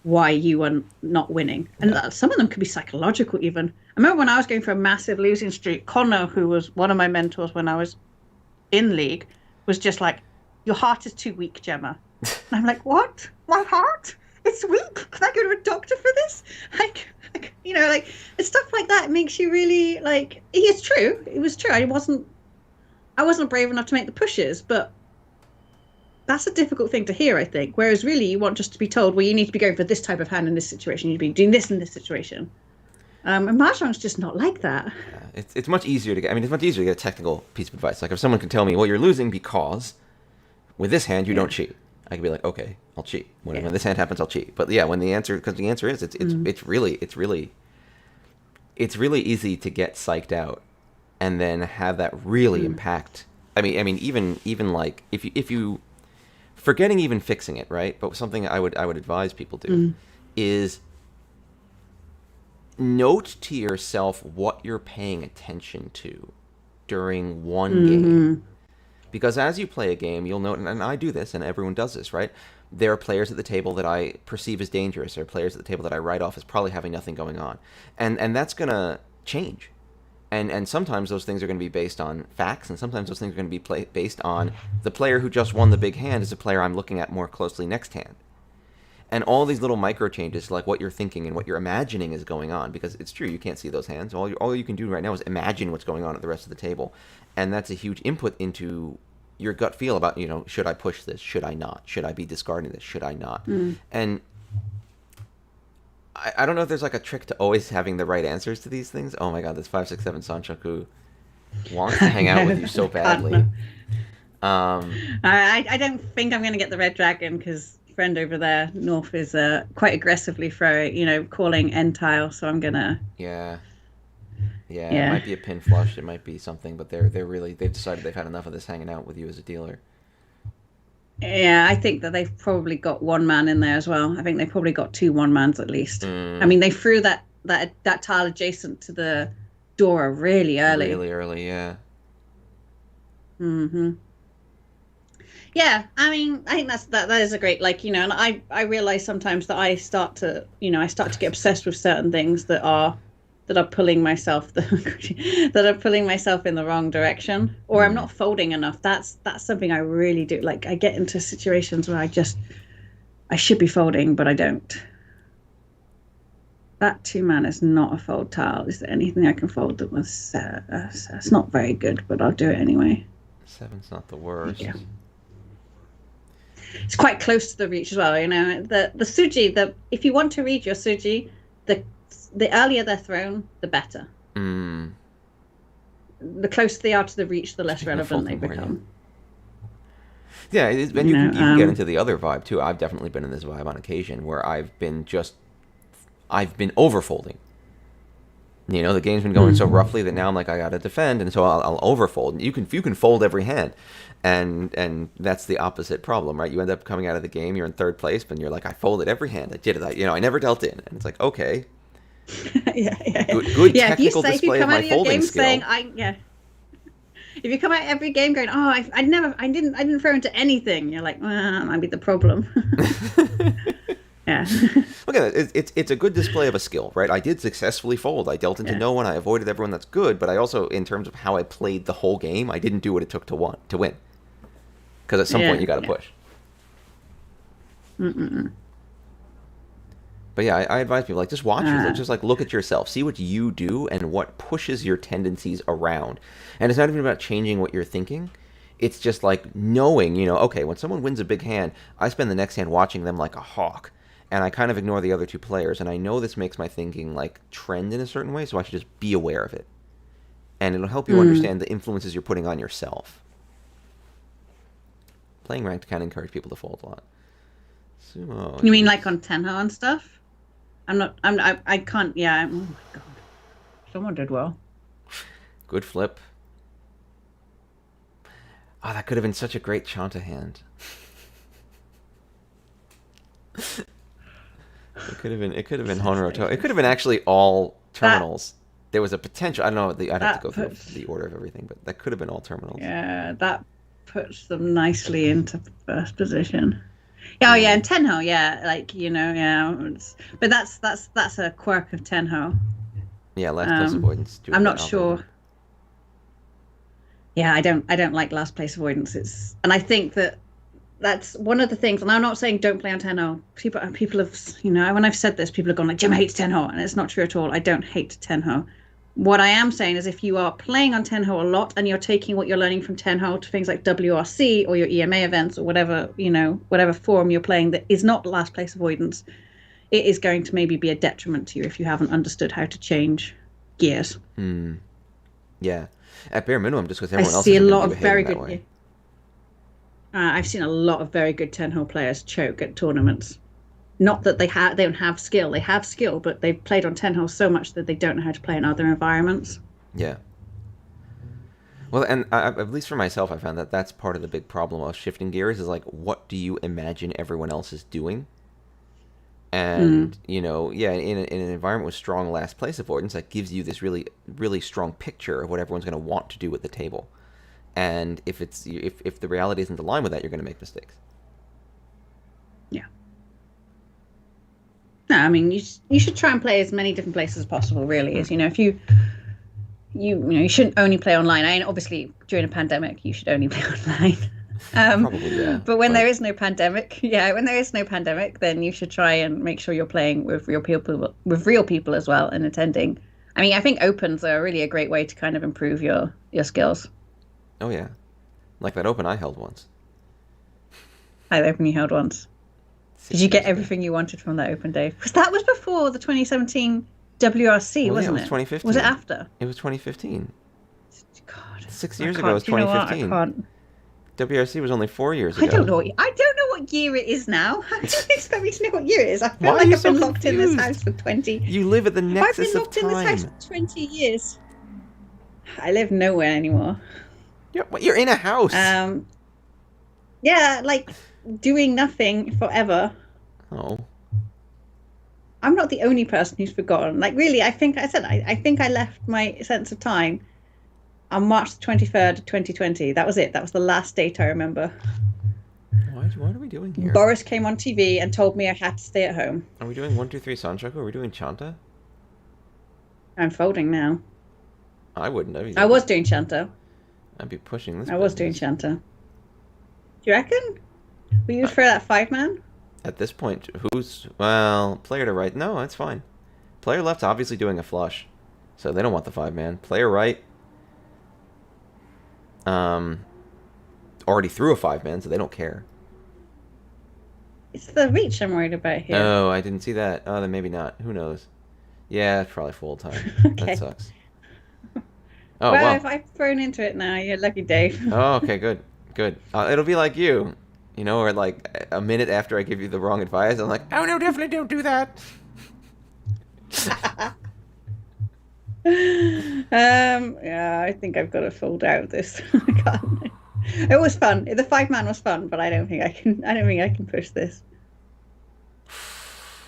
why you are not winning. And some of them could be psychological even. I remember when I was going for a massive losing streak, Connor, who was one of my mentors when I was in League, was just like, your heart is too weak, Gemma. And I'm like, what? My heart? It's weak? Can I go to a doctor for this? Like, you know, like, stuff like that makes you really, like, it's true. It was true. I wasn't brave enough to make the pushes, but that's a difficult thing to hear, I think. Whereas really you want just to be told, well, you need to be going for this type of hand in this situation. You need to be doing this in this situation. And Mahjong's just not like that. Yeah, it's much easier to get, I mean, it's much easier to get a technical piece of advice. Like if someone can tell me, well, you're losing because with this hand, you don't cheat. I can be like, okay, I'll cheat. When this hand happens, I'll cheat. But yeah, when the answer, because the answer is, it's really easy to get psyched out and then have that really impact. I mean, even like if you, forgetting even fixing it, right? But something I would advise people do is note to yourself what you're paying attention to during one game. Because as you play a game, you'll note, and I do this, and everyone does this, right? There are players at the table that I perceive as dangerous. There are players at the table that I write off as probably having nothing going on. And that's going to change. And sometimes those things are going to be based on facts, and sometimes those things are going to be based on the player who just won the big hand is a player I'm looking at more closely next hand. And all these little micro changes, like what you're thinking and what you're imagining is going on, because it's true, you can't see those hands. All you can do right now is imagine what's going on at the rest of the table. And that's a huge input into your gut feel about, should I push this? Should I not? Should I be discarding this? Should I not? And I don't know if there's like a trick to always having the right answers to these things. Oh my god, this 567 Sanchoku wants to hang out with you so badly. I don't think I'm going to get the red dragon because friend over there north is quite aggressively calling end tile, so I'm gonna yeah it might be a pin flush, it might be something, but they've decided they've had enough of this hanging out with you as a dealer. Yeah, I think that they've probably got one man in there as well. I think they've probably got 2 1-mans at least. I mean, they threw that tile adjacent to the door really early, yeah. Yeah, I mean, I think that is a great, and I realize sometimes that I start to get obsessed with certain things that are pulling myself that are pulling myself in the wrong direction, or I'm not folding enough. That's something I really do. Like, I get into situations where I should be folding, but I don't. That 2-man is not a fold tile. Is there anything I can fold that was it's not very good, but I'll do it anyway. 7's not the worst. Yeah. It's quite close to the reach as well, the Suji, if you want to read your Suji, the earlier they're thrown, the better. The closer they are to the reach, the less relevant they become. Yeah, and you can get into the other vibe too. I've definitely been in this vibe on occasion where I've been overfolding. The game's been going so roughly that now I'm like, I gotta defend, and so I'll overfold. You can fold every hand, and that's the opposite problem, right? You end up coming out of the game, you're in third place, but you're like, I folded every hand, I did it, I never dealt in, and it's like, okay, yeah. Good technical display of my folding skill. If you come out every game going, oh, I didn't throw into anything, you're like, well, that might be the problem. Yeah. Look at it. It's a good display of a skill, right? I did successfully fold. I dealt into no one. I avoided everyone. That's good. But I also, in terms of how I played the whole game, I didn't do what it took to win. Because at some point you got to push. But yeah, I advise people, just watch yourself. Just look at yourself. See what you do and what pushes your tendencies around. And it's not even about changing what you're thinking. It's just knowing, okay, when someone wins a big hand, I spend the next hand watching them like a hawk. And I kind of ignore the other 2 players. And I know this makes my thinking trend in a certain way, so I should just be aware of it. And it'll help you understand the influences you're putting on yourself. Playing ranked can encourage people to fold a lot. Sumo. You mean on Tenho and stuff? I can't, yeah. Oh my god. Someone did well. Good flip. Oh, that could have been such a great Chanta hand. It could have been Honoroto. It could have been actually all terminals. There was a potential. I don't know. I'd have to go through the order of everything, but that could have been all terminals. Yeah, that puts them nicely into first position. Oh yeah, and Tenho, but that's a quirk of Tenho. Yeah, last place avoidance. I'm not sure. Yeah, I don't like last place avoidance. And I think that's one of the things. And I'm not saying don't play on Tenho. People have, when I've said this, people have gone Jim hates Tenho, and it's not true at all. I don't hate Tenho. What I am saying is, if you are playing on Tenho a lot and you're taking what you're learning from Tenho to things like WRC or your EMA events or whatever forum you're playing that is not last place avoidance, it is going to maybe be a detriment to you if you haven't understood how to change gears. Yeah. At bare minimum, just because everyone else see is a lot of very good. I've seen a lot of very good Tenho players choke at tournaments. Not that they don't have skill. They have skill, but they've played on Tenho so much that they don't know how to play in other environments. Yeah. Well, and at least for myself, I found that that's part of the big problem of shifting gears is like, what do you imagine everyone else is doing? Mm. And, you know, yeah, in an environment with strong last place avoidance, that gives you this really, really strong picture of what everyone's going to want to do at the table. And if the reality isn't aligned with that, you're going to make mistakes. Yeah. No, I mean you should try and play as many different places as possible. Really, Hmm. is if you shouldn't only play online. I mean, obviously during a pandemic you should only play online. Probably, yeah. But when But there is no pandemic, yeah, when there is no pandemic, then you should try and make sure you're playing with real people as well and attending. I mean, I think opens are really a great way to kind of improve your skills. oh yeah, like that open I held once I open you held once. Did six you get years ago. everything you wanted from that open day? Because that was before the 2017 WRC, Well, yeah, it wasn't was it? Was it 2015. after? It was 2015. God, 6 years ago can't. was Do you know what? I 2015. can't. WRC was only 4 years I don't ago. know. I don't know what year it is now. How do you expect me to know what year it is? I Why feel are like you I've so been locked in this confused? house for 20. You live at the I've nexus been of locked in this house time. for 20 years. I live nowhere anymore. You're in a house. Um, yeah, like doing nothing forever. Oh, I'm not the only person who's forgotten. Like, really, I think I left my sense of time on March the 23rd, 2020. That was it. That was the last date I remember. what are we doing here? Boris came on TV and told me I had to stay at home. Are we doing 1, 2, 3 Sanchoku? Are we doing Chanta? I'm folding now. I wouldn't. I was doing Shanta. I'd be pushing this. I was doing business. Shanta. Do you reckon? Will you for that 5-man? At this point, player to right? No, that's fine. Player left's obviously doing a flush, so they don't want the 5-man. Player right, um, already threw a 5-man, so they don't care. It's the reach I'm worried about here. Oh, I didn't see that. Oh, then maybe not. Who knows? Yeah, it's probably full time. Okay. That sucks. Oh, well, well. if I've thrown into it now, you're lucky, Dave. Oh, okay, good. Good. It'll be like you. You know, or like a minute after I give you the wrong advice, I'm like, oh, no, definitely don't do that. Yeah, I think I've got to fold out this. I can't. It was fun. The 5-man was fun, but I don't think I can. I don't think I can push this.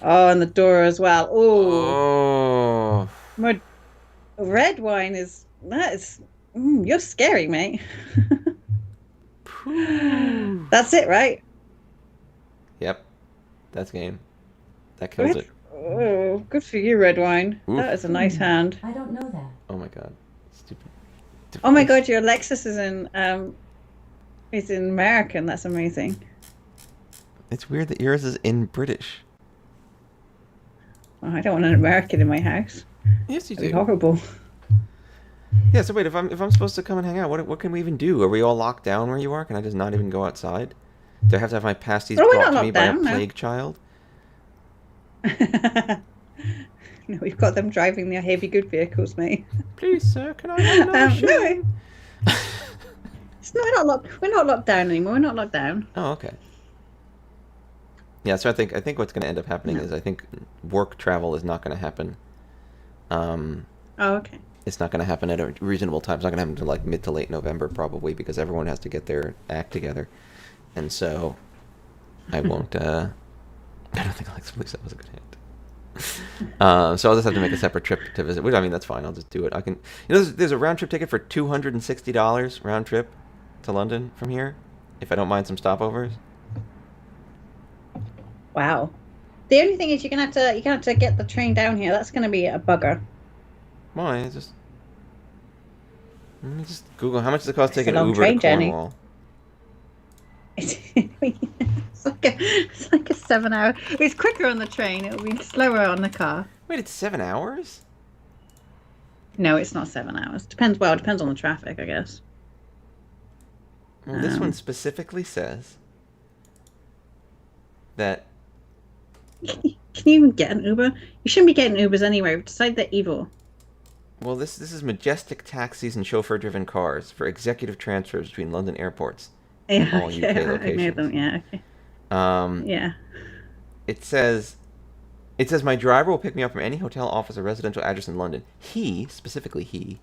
Oh, and the door as well. Oh, Oh. my red wine is that is. You're scary, mate. That's it, right? Yep. That's game. That kills it. Oh, good for you, red wine. Oof. That is a nice hand. I don't know that. Oh my god. Stupid. Oh my god, your Lexus is in American. That's amazing. It's weird that yours is in British. Oh, I don't want an American in my house. Yes, you It'd be do. horrible. Yeah. So wait, if I'm supposed to come and hang out, what can we even do? Are we all locked down where you are? Can I just not even go outside? Do I have to have my pasties Oh, we're brought not to me locked by a down, no. plague child? No, we've got them driving their heavy good vehicles, mate. Please, sir, can I have another No, shilling? we're not locked. We're not locked down anymore. We're not locked down. Oh, okay. Yeah, so I think what's going to end up happening No. is I think work travel is not going to happen. Oh, okay. It's not going to happen at a reasonable time. It's not going to happen until like mid to late November probably because everyone has to get their act together, and so I won't. I don't think Alexa believes that was a good hint. So I'll just have to make a separate trip to visit. Which, I mean, that's fine. I'll just do it. I can. You know, there's a round trip ticket for $260 round trip to London from here, if I don't mind some stopovers. Wow. The only thing is you're gonna have to get the train down here. That's gonna be a bugger. Why? Let me just Google how much does it cost to It's take a an long Uber train to journey. Cornwall. It's like a 7-hour. It's quicker on the train. It'll be slower on the car. Wait, it's 7 hours? No, it's not 7 hours. Depends on the traffic, I guess. Well, this one specifically says that. Can you even get an Uber? You shouldn't be getting Ubers anyway. We've decided they're evil. Well, this is majestic taxis and chauffeur-driven cars for executive transfers between London airports. Yeah, All okay, UK I know locations. them. Yeah, okay. Yeah. It says my driver will pick me up from any hotel, office, or residential address in London. Specifically he,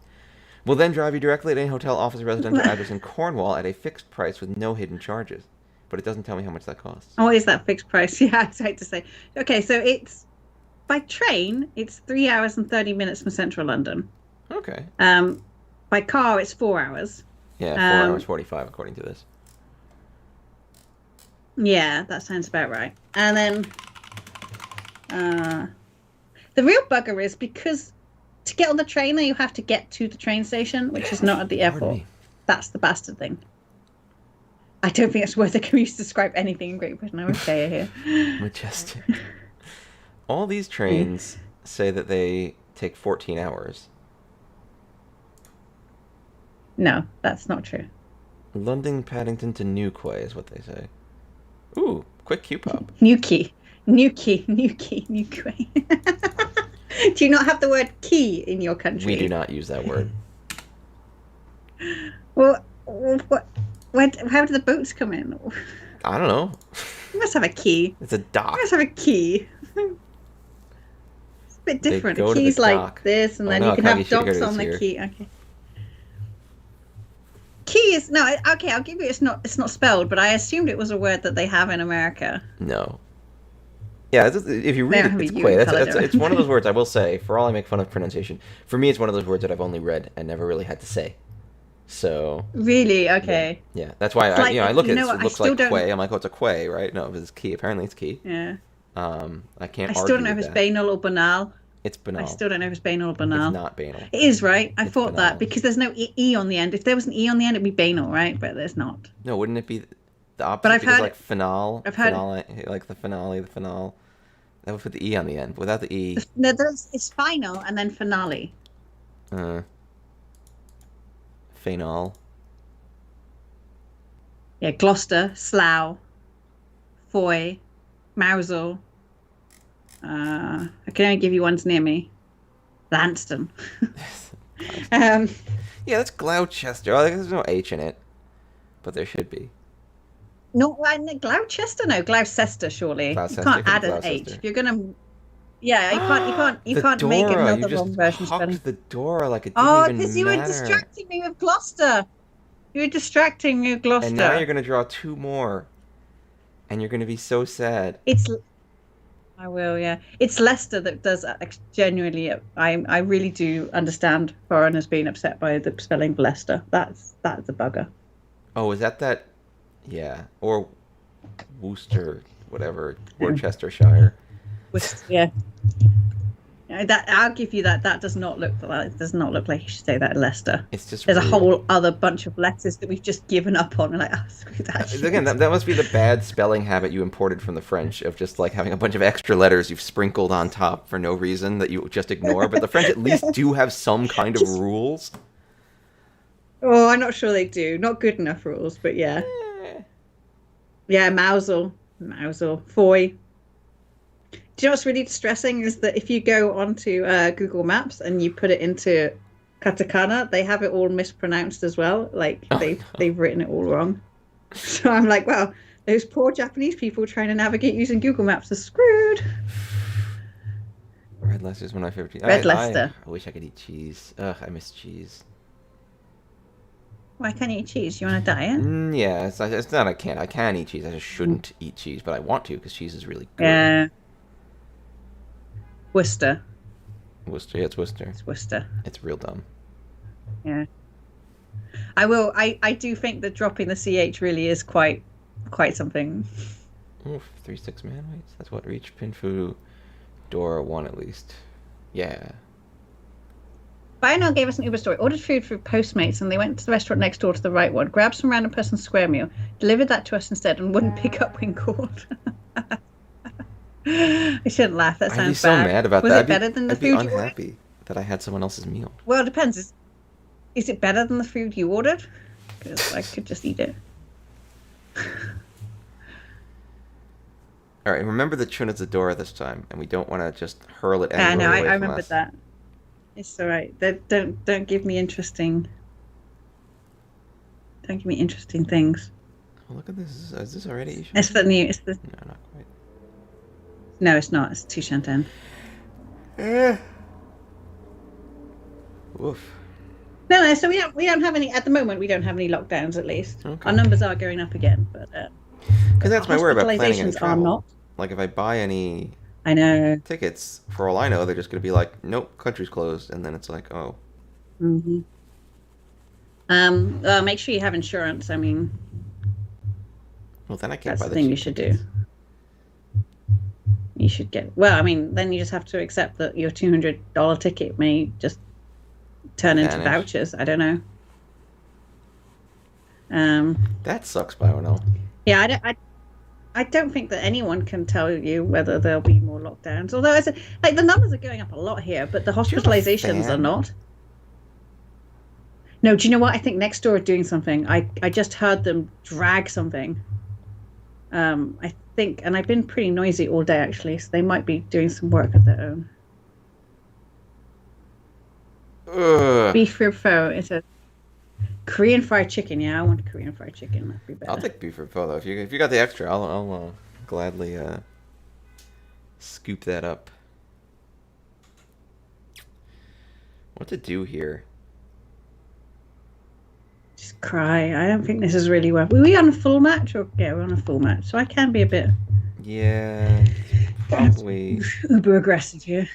Will then drive you directly to any hotel, office, or residential address in Cornwall at a fixed price with no hidden charges. But it doesn't tell me how much that costs. Oh, is that fixed price? Yeah, I hate to say. Okay, so it's by train, it's 3 hours and 30 minutes from central London. Okay. By car, it's 4 hours. Yeah, 4 hours 45 according to this. Yeah, that sounds about right. And then the real bugger is because to get on the train there, you have to get to the train station, which is not at the airport. That's the bastard thing. I don't think it's worth a commute to describe anything in Great Britain. I would say here. Majestic. All these trains say that they take 14 hours. No, that's not true. London, Paddington to Newquay is what they say. Ooh, quick Q-pop. Newquay. Newquay. Do you not have the word key in your country? We do not use that word. Well, how do the boats come in? I don't know. You must have a key. It's a dock. You must have a key. It's a bit different. A key's like this, and then you can have docks on the key. Okay. Key is no. Okay, I'll give you. It's not spelled, but I assumed it was a word that they have in America. No. Yeah, if you read it, it's quay. It's one of those words I will say. For all I make fun of pronunciation, for me, it's one of those words that I've only read and never really had to say. So. Really? Okay. Yeah, that's why I look at it. It looks like quay. I'm like, oh, it's a quay, right? No, it's key. Apparently, it's key. Yeah. I can't. I still don't know if it's banal or banal. It's banal. I still don't know if it's banal or banal. It's not banal. It is, right? I thought that because there's no E on the end. If there was an E on the end, it'd be banal, right? But there's not. No, wouldn't it be the opposite? But I've heard like finale, like the finale. That would put the E on the end. Without the E. No, it's final and then finale. Final. Yeah, Gloucester, Slough, Foy, Mousehole. I can only give you ones near me. Lanston. Yeah, that's Gloucester. Oh, there's no H in it, but there should be. No, Gloucester. No, Gloucester. Surely you can't add an H. If you're gonna, yeah, you can't make another wrong version spelling. The Dora like it didn't even matter. Because you were distracting me with Gloucester. You were distracting me with Gloucester. And now you're gonna draw two more, and you're gonna be so sad. I will, yeah. It's Leicester that does genuinely. I really do understand foreigners being upset by the spelling of Leicester. That's a bugger. Oh, is that? Yeah, or Worcester, whatever, Worcestershire. Yeah. That I'll give you that. That does not look like. It does not look like you should say that in Leicester. It's just there's a whole other bunch of letters that we've just given up on. We're like, oh, screw that. Again, that must be the bad spelling habit you imported from the French of just like having a bunch of extra letters you've sprinkled on top for no reason that you just ignore. But the French at least do have some kind of rules. Oh, I'm not sure they do. Not good enough rules, but yeah. Yeah, Mousehole, Foy. Do you know what's really distressing is that if you go onto Google Maps and you put it into katakana, they have it all mispronounced as well. Like they've written it all wrong. So I'm like, well, those poor Japanese people trying to navigate using Google Maps are screwed. Red Leicester's one of my favorite cheese. Red Leicester. I wish I could eat cheese. Ugh, I miss cheese. Why can't you eat cheese? You on a diet? Yeah, it's not I can't. I can eat cheese. I just shouldn't eat cheese, but I want to because cheese is really good. Yeah. Worcester. Yeah, it's Worcester. It's Worcester. It's real dumb. Yeah. I do think that dropping the CH really is quite something. Oof, 3-6 man weights. That's what Riichi Pinfu Dora won at least. Yeah. Bionel gave us an Uber story. Ordered food through Postmates and they went to the restaurant next door to the right one, grabbed some random person's square meal, delivered that to us instead, and wouldn't pick up when called. I shouldn't laugh. That sounds bad. I'd be so mad about that. Was it better than the food you ordered? I'd be unhappy that I had someone else's meal. Well, it depends. Is it better than the food you ordered? Because I could just eat it. All right, remember the Chunazadora this time, and we don't want to just hurl it anywhere. Yeah, no, I remember that. It's all right. Don't give me interesting. Don't give me interesting things. Oh, look at this. Is this already Isha? It's the new. It's the. No, not quite. No, it's not. It's Tushanten. Oof. No, no. So we don't have any at the moment. We don't have any lockdowns. At least Okay. our numbers are going up again, but Because that's my worry about planning any hospitalizations are travel. not. Like if I buy any I know. tickets, for all I know, they're just going to be like, nope, country's closed, and then it's like, oh, Hmm. Make sure you have insurance. I mean, well then I can't that's buy the the thing you cheap should do. tickets. You should get. Well, I mean, then you just have to accept that your $200 ticket may just turn into Vanish. vouchers. I don't know. Um, That sucks, but I don't know. yeah, I don't think that anyone can tell you whether there'll be more lockdowns. Although, like the numbers are going up a lot here, but the Do you have a hospitalizations are fan? not. No, do you know what? I think next door are doing something. I just heard them drag something. I think, and I've been pretty noisy all day actually, so they might be doing some work of their own. Ugh. Beef rib pho. It's a Korean fried chicken. Yeah, I want Korean fried chicken. That'd be I'll better. take beef rib though. If you got the extra, I'll gladly scoop that up. What to do here? Just cry. I don't think this is really well. Were we on a full match? Or yeah, we're on a full match, so I can be a bit Yeah, probably. uber aggressive here.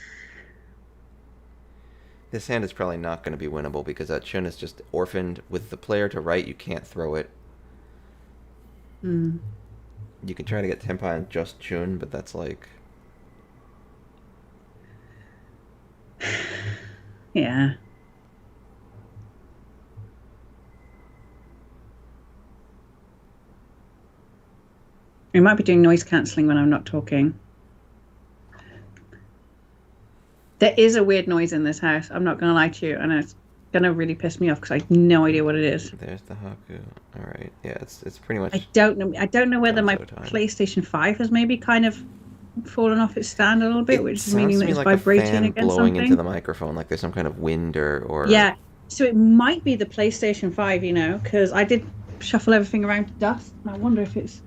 This hand is probably not going to be winnable because that Chun is just orphaned. With the player to right, you can't throw it. Mm. You can try to get Tenpai on just Chun, but that's like... Yeah. We might be doing noise cancelling when I'm not talking. There is a weird noise in this house. I'm not going to lie to you, and it's going to really piss me off because I have no idea what it is. There's the Haku. All right. Yeah, it's pretty much... I don't know. I don't know whether my Gonzo time. PlayStation 5 has maybe kind of fallen off its stand a little bit, which is meaning sounds that to me it's like a vibrating fan against blowing something. into the microphone, like there's some kind of wind or... Yeah. So it might be the PlayStation 5, you know, because I did shuffle everything around to dust. And I wonder if it's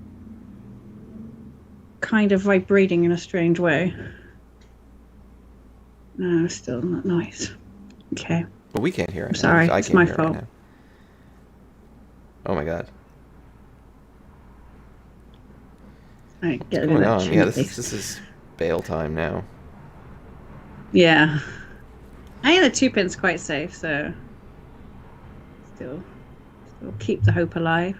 kind of vibrating in a strange way. No, still not nice. Okay. But we can't hear it. I'm sorry, I it's can't my hear it fault. right now. Oh my god. All right, get What's rid of going that on? Yeah, chimney. this is bail time now. Yeah. I think the 2-pin's quite safe, so still keep the hope alive.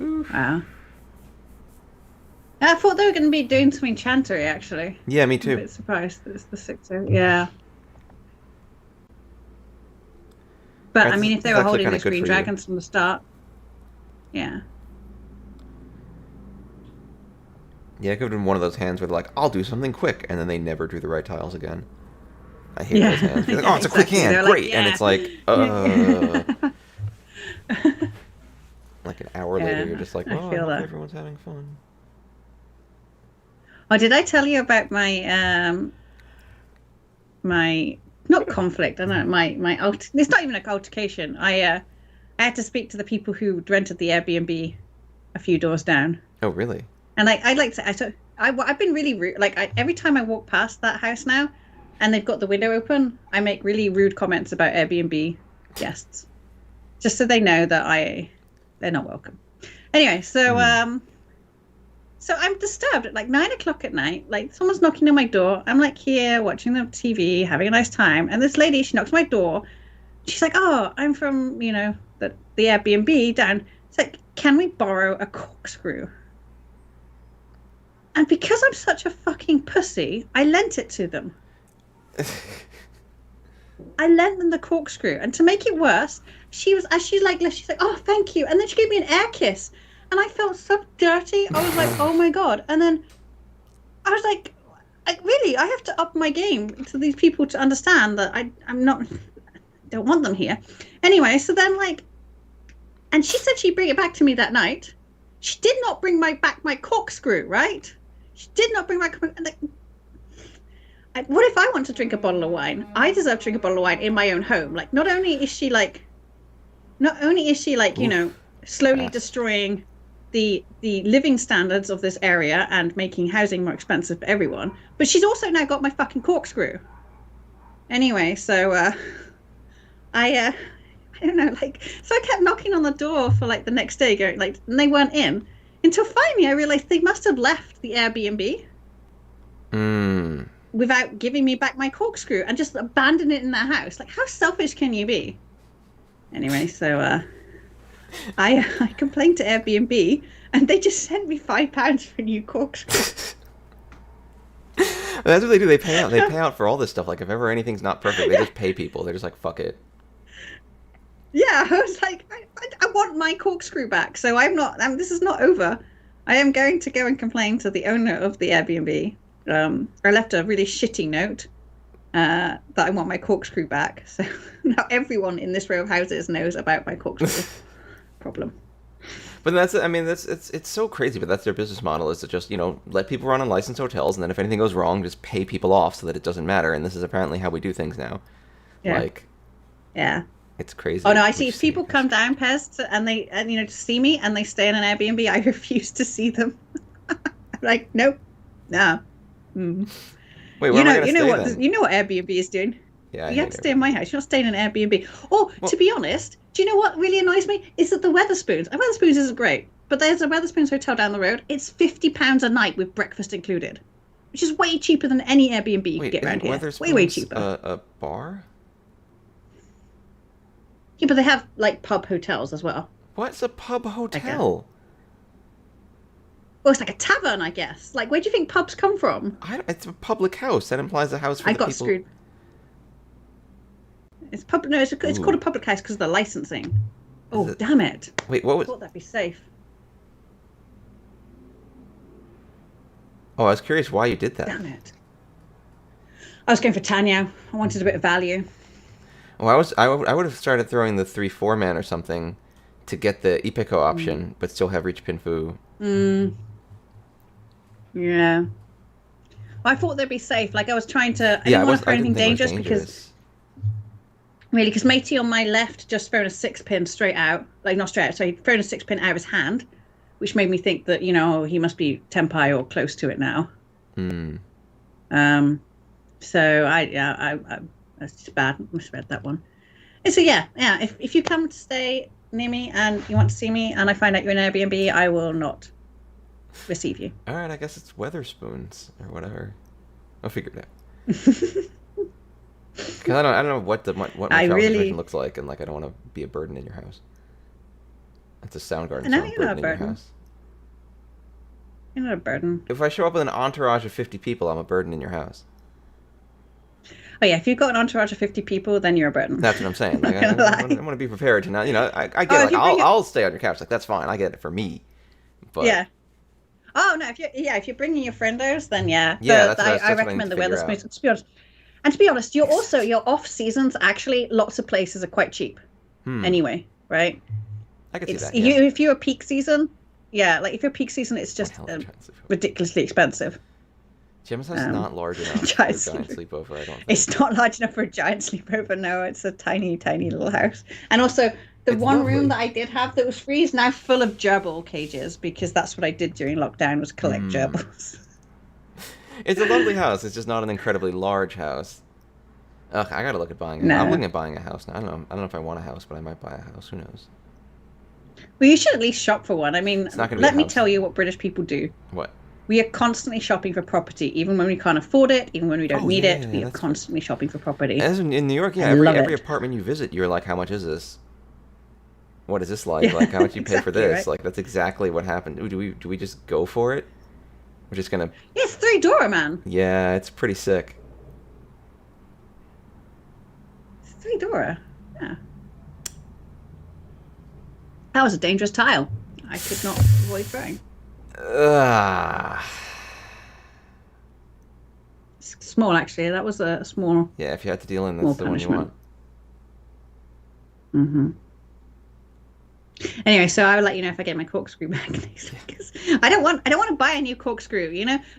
Oof. Wow. I thought they were going to be doing something chantery, actually. Yeah, me I'm a too. bit surprised that it's the 6-0. Yeah. But, I mean, if they were actually holding kinda those good green for you. dragons from the start. Yeah. Yeah, it could have been one of those hands where they're like, I'll do something quick, and then they never drew the right tiles again. I hate Yeah. those hands. They're like, Yeah, oh, it's a quick exactly. hand, They're like, great! And yeah. it's like, like an hour later, Yeah, you're just like, I oh, I feel hope that. everyone's having fun. Oh, did I tell you about my not conflict? I don't know, it's not even an altercation. I had to speak to the people who rented the Airbnb a few doors down, Oh, really? and like I'd like to. I've been really rude. Like every time I walk past that house now, and they've got the window open, I make really rude comments about Airbnb guests, just so they know that they're not welcome. Anyway, so so I'm disturbed at like 9 o'clock at night. Like someone's knocking on my door. I'm like here watching the TV, having a nice time, and this lady, she knocks on my door. She's like, "Oh, I'm from the Airbnb down." It's like, "Can we borrow a corkscrew?" And because I'm such a fucking pussy, I lent it to them. I lent them the corkscrew, and to make it worse, she's like, "Oh, thank you," and then she gave me an air kiss, and I felt so dirty. I was like, "Oh my god!" And then I was like, "Really? I have to up my game to these people to understand that I'm not, don't want them here." Anyway, so then and she said she'd bring it back to me that night. She did not bring back my corkscrew, right? She did not bring back. What if I want to drink a bottle of wine? I deserve to drink a bottle of wine in my own home. Like, not only is she slowly Oof. destroying the living standards of this area and making housing more expensive for everyone. But she's also now got my fucking corkscrew. Anyway, so I don't know, like, so I kept knocking on the door for like the next day, going like, and they weren't in until finally I realized they must have left the Airbnb without giving me back my corkscrew and just abandoned it in their house. Like, how selfish can you be? Anyway, so I complained to Airbnb and they just sent me £5 for a new corkscrew. That's what they do. They pay out. They pay out for all this stuff. Like if ever anything's not perfect, they just pay people. They're just like, fuck it. Yeah, I was like, I want my corkscrew back. So I'm not. This is not over. I am going to go and complain to the owner of the Airbnb. I left a really shitty note that I want my corkscrew back. So now everyone in this row of houses knows about my corkscrew problem. But that's, I mean, it's so crazy. But that's their business model, is to just, let people run unlicensed hotels, and then if anything goes wrong, just pay people off so that it doesn't matter. And this is apparently how we do things now. Yeah. Like, yeah. It's crazy. Oh no, I see people come down, Pez, and they, to see me, and they stay in an Airbnb. I refuse to see them. I'm like, nope, no. Wait, where am I gonna stay then? You know what Airbnb is doing. Yeah, you have to stay in my house. You're not staying in an Airbnb. Or, to be honest, do you know what really annoys me? Is that the Wetherspoons. And Wetherspoons isn't great, but there's a Wetherspoons hotel down the road. It's £50 a night with breakfast included, which is way cheaper than any Airbnb you can get around here. Way cheaper. A bar? Yeah, but they have like pub hotels as well. What's a pub hotel? Well, it's like a tavern, I guess. Like, where do you think pubs come from? It's a public house. That implies a house for I the got people. screwed. It's public. No, it's called a public house because of the licensing. Oh, damn it! Wait, what was? I thought that'd be safe. Oh, I was curious why you did that. Damn it! I was going for Tanya. I wanted a bit of value. Well, I would have started throwing the 3-4 man or something to get the Ipeco option, but still have Riichi Pinfu. Yeah. Well, I thought they'd be safe. Like I was trying to. I didn't want to throw anything dangerous because. Really, because matey on my left just thrown a 6-pin straight out. Like, not straight out, so he'd thrown a 6-pin out of his hand, which made me think that, he must be Tenpai or close to it now. So, that's just bad. I misread that one. And so, yeah, if you come to stay near me and you want to see me and I find out you're in Airbnb, I will not receive you. All right, I guess it's Wetherspoons or whatever. I'll figure it out. Because I don't know what my travel situation looks like, and like I don't want to be a burden in your house. It's a Soundgarden song, you're not a burden. In your house. You're not a burden. If I show up with an entourage of 50 people, I'm a burden in your house. Oh yeah, if you've got an entourage of 50 people, then you're a burden. That's what I'm saying. Like, I want to be prepared to not. I get I'll stay on your couch. Like that's fine. I get it for me. But yeah. Oh no, if you're bringing your friendos, then yeah. Yeah, I recommend the Wetherspoons. To be honest, your off seasons, actually, lots of places are quite cheap. Anyway, right? I could see that. Yeah. If you're a peak season, like if you're peak season, it's just ridiculously expensive. Jim's house is not large enough for a giant sleepover, I don't think. It's not large enough for a giant sleepover, no. It's a tiny, tiny little house. And also, the one room that I did have that was free is now full of gerbil cages, because that's what I did during lockdown, was collect gerbils. It's a lovely house. It's just not an incredibly large house. Ugh, I gotta look at buying a house. I'm looking at buying a house now. I don't know if I want a house, but I might buy a house. Who knows? Well, you should at least shop for one. I mean, let me tell you what British people do. What? We are constantly shopping for property, even when we can't afford it, even when we don't need it. We are constantly shopping for property. As in New York, every apartment you visit, you're like, how much is this? What is this like? Yeah, like, how much you pay for this? Right? Like, that's exactly what happened. Do we just go for it? We're just gonna. Yeah, it's $3, man. Yeah, it's pretty sick. It's $3. Yeah. That was a dangerous tile. I could not avoid throwing. Small, actually. That was a small. Yeah, if you had to deal in, that's the one you want. Anyway, so I will let you know if I get my corkscrew back next week. Because I don't want to buy a new corkscrew.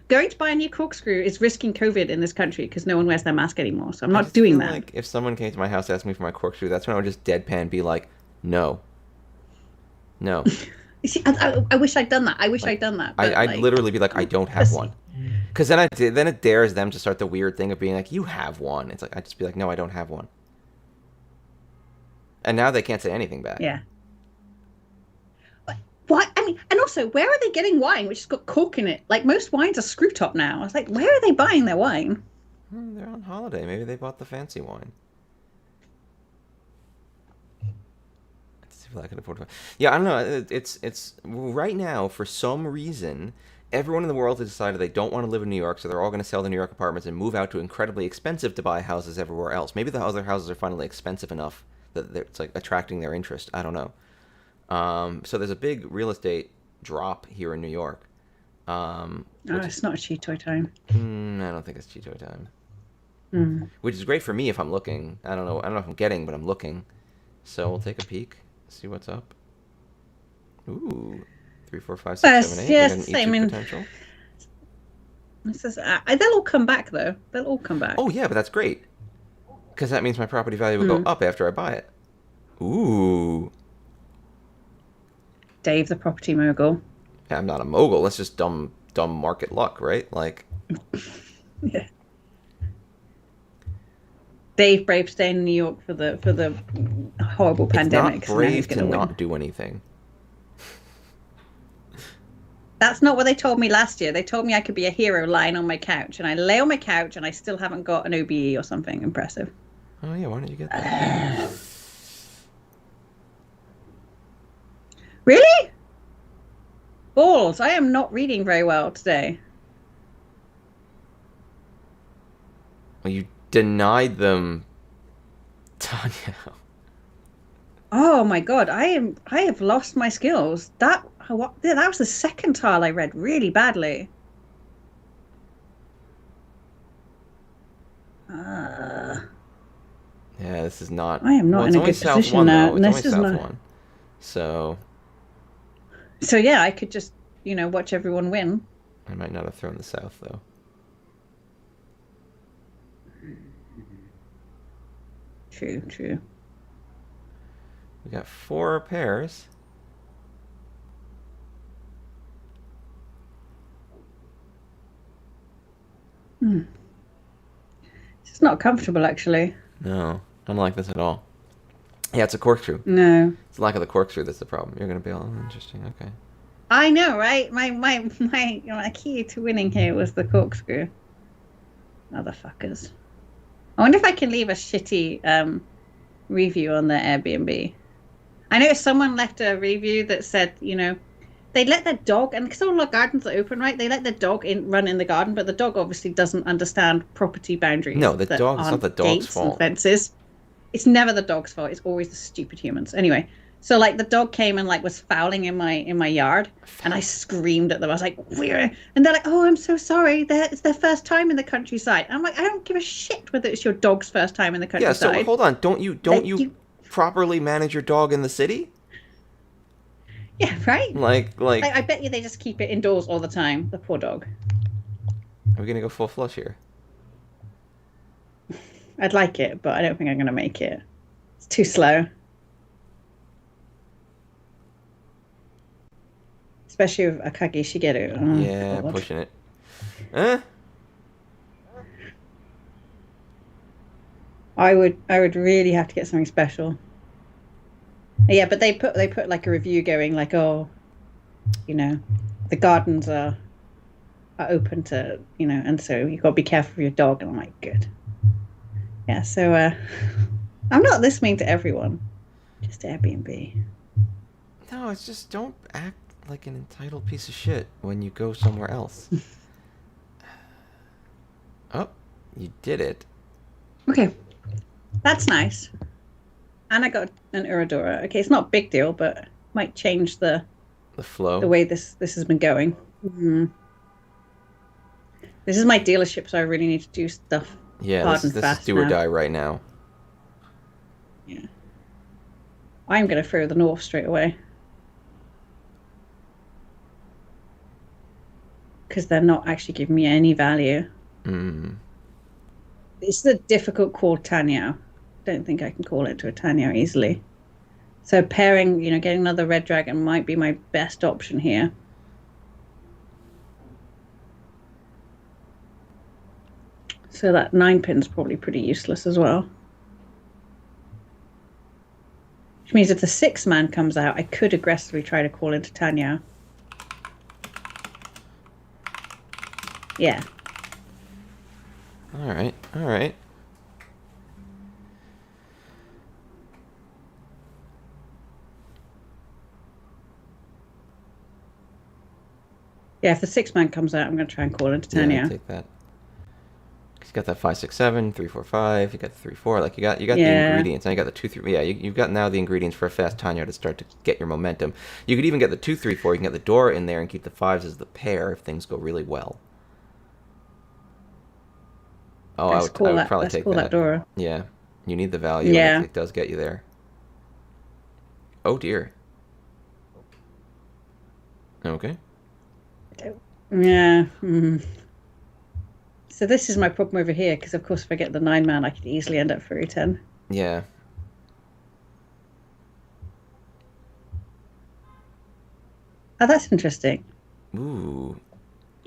Going to buy a new corkscrew is risking COVID in this country because no one wears their mask anymore. So I'm not doing that. Like if someone came to my house and asked me for my corkscrew, that's when I would just deadpan be like, no. You see, I wish I'd done that. I wish I'd done that, but I'd like, literally be like, I don't have one. pussy. Because then it dares them to start the weird thing of being like, you have one. It's like, I'd just be like, no, I don't have one. And now they can't say anything back. Yeah. Why? I mean, and also, where are they getting wine which has got cork in it? Like most wines are screw top now. I was like, where are they buying their wine? They're on holiday. Maybe they bought the fancy wine. Let's see if I can afford to. Yeah, I don't know. It's right now, for some reason, everyone in the world has decided they don't want to live in New York, so they're all going to sell the New York apartments and move out to incredibly expensive to buy houses everywhere else. Maybe the other houses are finally expensive enough that it's like attracting their interest. I don't know. So there's a big real estate drop here in New York. It's not a Cheeto time. I don't think it's Cheeto time. Which is great for me if I'm looking. I don't know if I'm getting, but I'm looking. So we'll take a peek, see what's up. Ooh, 3, 4, 5, 6, 7, 8. Yes, We got an E2 potential. This is, they'll all come back though. They'll all come back. Oh yeah, but that's great. Because that means my property value will go up after I buy it. Ooh. Dave, the property mogul. Yeah, I'm not a mogul. That's just dumb market luck, right? Like. Yeah. Dave brave staying in New York for the horrible pandemic. It's not brave to not do anything. That's not what they told me last year. They told me I could be a hero lying on my couch, and I lay on my couch, and I still haven't got an OBE or something impressive. Oh yeah, why don't you get that? Really? Balls! I am not reading very well today. Well, you denied them, Tanya. Oh my god, I have lost my skills. That was the second tile I read really badly. Yeah, this is not. I am not in a good position now. It's This only is South not. one. So yeah, I could just watch everyone win. I might not have thrown the South though. True. We got 4 pairs. It's not comfortable, actually. No, I don't like this at all. Yeah, it's a corkscrew. No. It's the lack of the corkscrew that's the problem. You're gonna be all interesting. Okay. I know, right? My key to winning here was the corkscrew. Motherfuckers. I wonder if I can leave a shitty review on their Airbnb. I know someone left a review that said, they let their dog, and because all the gardens are open, right? They let their dog run in the garden, but the dog obviously doesn't understand property boundaries. No, it's not the dog's fault. And fences. It's never the dog's fault. It's always the stupid humans. Anyway, so like the dog came and like was fouling in my yard, and I screamed at them. I was like, "We're," and they're like, "Oh, I'm so sorry. It's their first time in the countryside." I'm like, I don't give a shit whether it's your dog's first time in the countryside. Yeah. So hold on. Don't you properly manage your dog in the city? Yeah, right. Like I bet you they just keep it indoors all the time. The poor dog. Are we gonna go full flush here? I'd like it, but I don't think I'm gonna make it. It's too slow. Especially with Akagi Shigeru. Oh, yeah, God. Pushing it. Eh? I would really have to get something special. Yeah, but they put like a review going like, oh, the gardens are open to, and so you've got to be careful for your dog. And I'm like, good. Yeah, so I'm not listening to everyone, just Airbnb. No, it's just don't act like an entitled piece of shit when you go somewhere else. Oh, you did it. Okay, that's nice. And I got an Uradora. Okay, it's not a big deal, but might change the flow, the way this has been going. Mm-hmm. This is my dealership, so I really need to do stuff. Yeah, this is do or die right now. Yeah. I'm going to throw the North straight away. Because they're not actually giving me any value. It's a difficult call Tanyao. Don't think I can call it to a Tanyao easily. So pairing, getting another red dragon might be my best option here. So that 9-pin's probably pretty useless as well. Which means if the 6-man comes out, I could aggressively try to call into Tanya. Yeah. All right, all right. Yeah, if the 6-man comes out, I'm going to try and call into Tanya. Yeah, I'll take that. You got that 5, 6, 7, 3, 4, 5. You got the 3, 4. Like you got the ingredients. Now you got the 2, 3. Yeah, you've got now the ingredients for a fast Tanya to start to get your momentum. You could even get the 2, 3, 4. You can get the Dora in there and keep the 5s as the pair if things go really well. Oh, I would probably take that. Dora. Yeah, you need the value. Yeah, it does get you there. Oh dear. Okay. Yeah. So this is my problem over here, because of course if I get the 9-man, I could easily end up for 10. Yeah. Oh, that's interesting. Ooh.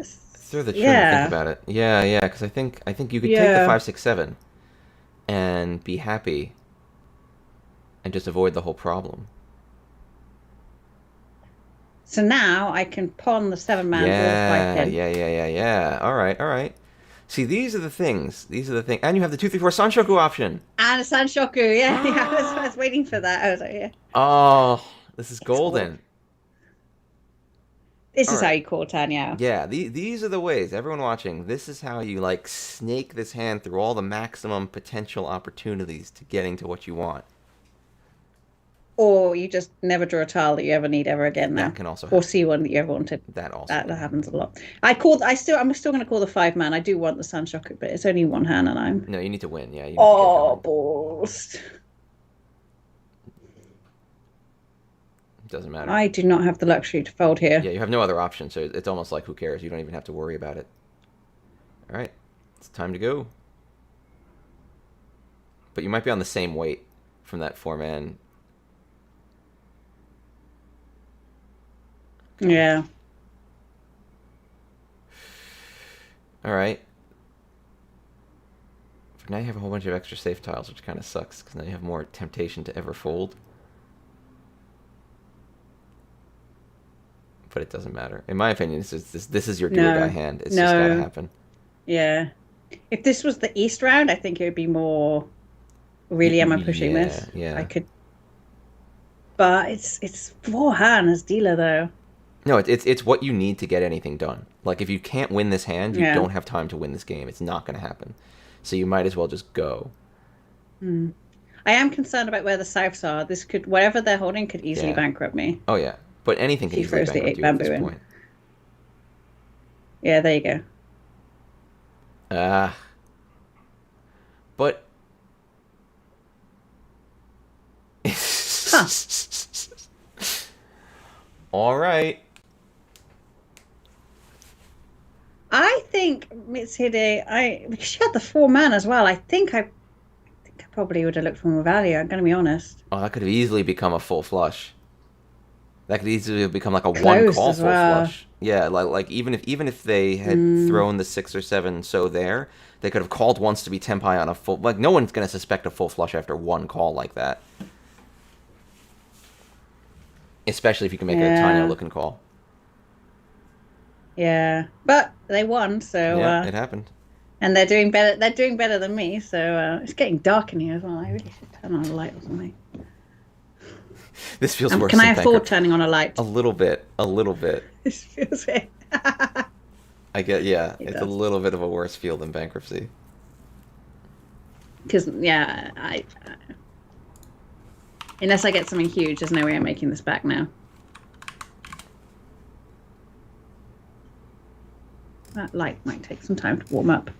Throw the trim and think about it. Yeah, because I think you could take the 5, 6, 7 and be happy and just avoid the whole problem. So now I can pawn the 7-man or the 5-pin. Yeah. All right. See, these are the things. And you have the 2, 3, 4 Sanshoku option. And a Sanshoku, yeah. I was waiting for that. I was like, yeah. Oh, this is golden. This is how you call Tanya. Yeah, these are the ways. Everyone watching, this is how you like snake this hand through all the maximum potential opportunities to getting to what you want. Or you just never draw a tile that you ever need ever again now. That can also happen. Or see one that you ever wanted. That also that happens a lot. I'm still going to call the 5-man. I do want the Sanshoku, but it's only one hand, and I'm. No, you need to win. Yeah. Balls. Doesn't matter. I do not have the luxury to fold here. Yeah, you have no other option, so it's almost like who cares? You don't even have to worry about it. All right, it's time to go. But you might be on the same weight from that 4-man. Yeah. All right. But now you have a whole bunch of extra safe tiles, which kind of sucks, because now you have more temptation to ever fold. But it doesn't matter. In my opinion, this is your do-or-die hand. It's just got to happen. Yeah. If this was the East round, I think it would be more, really am I pushing this? Yeah. I could. But it's 4-hand as dealer, though. No, it's what you need to get anything done. Like, if you can't win this hand, you don't have time to win this game. It's not going to happen. So you might as well just go. I am concerned about where the Souths are. Whatever they're holding could easily bankrupt me. Oh, yeah. But anything can easily bankrupt you at this point. Yeah, there you go. But... All right. I think Mitsuhide, because she had the 4-man as well, I think I probably would have looked for more value, I'm going to be honest. Oh, that could have easily become a full flush. That could easily have become like a one-call full flush. Yeah, like even if they had thrown the 6 or 7 so there, they could have called once to be tempai on a full... Like, no one's going to suspect a full flush after one call like that. Especially if you can make it a Tanya-looking call. Yeah, but they won, so... Yeah, it happened. And they're doing better. They're doing better than me, so it's getting dark in here as well. I really should turn on a light or something. This feels worse. Can I afford turning on a light? A little bit. This feels it. I get, yeah. It's a little bit of a worse feel than bankruptcy. Because, yeah, unless I get something huge, there's no way I'm making this back now. That light might take some time to warm up.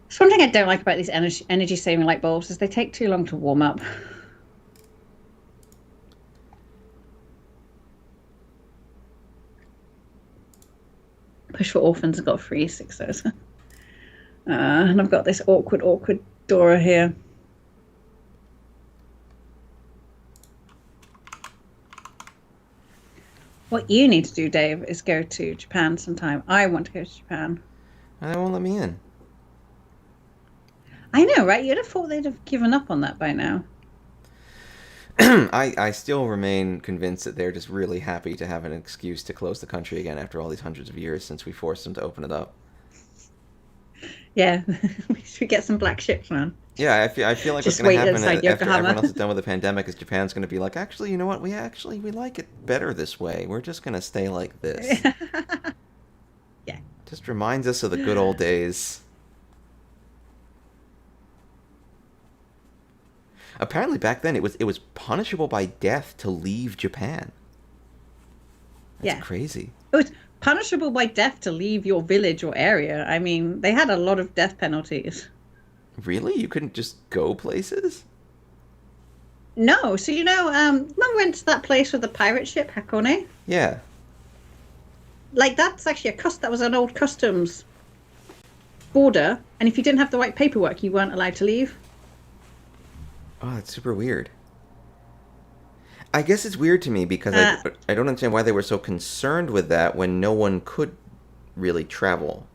It's one thing I don't like about these energy-saving light bulbs is they take too long to warm up. Push for Orphans have got free 6s. And I've got this awkward Dora here. What you need to do, Dave, is go to Japan sometime. I want to go to Japan. They won't let me in. I know, right? You'd have thought they'd have given up on that by now. I still remain convinced that they're just really happy to have an excuse to close the country again after all these hundreds of years since we forced them to open it up. Yeah, we should get some black ships, man. Yeah, I feel like what's Just going wait to happen outside after everyone Yokohama. else is done with the pandemic is Japan's going to be like, actually, you know what? We like it better this way. We're just going to stay like this. Yeah. Just reminds us of the good old days. Apparently back then it was punishable by death to leave Japan. That's Yeah. crazy. It was punishable by death to leave your village or area. I mean, they had a lot of death penalties. Really? You couldn't just go places? No, so remember we went to that place with the pirate ship, Hakone? Yeah. Like that's actually that was an old customs border, and if you didn't have the right paperwork, you weren't allowed to leave. Oh, that's super weird. I guess it's weird to me because I don't understand why they were so concerned with that when no one could really travel.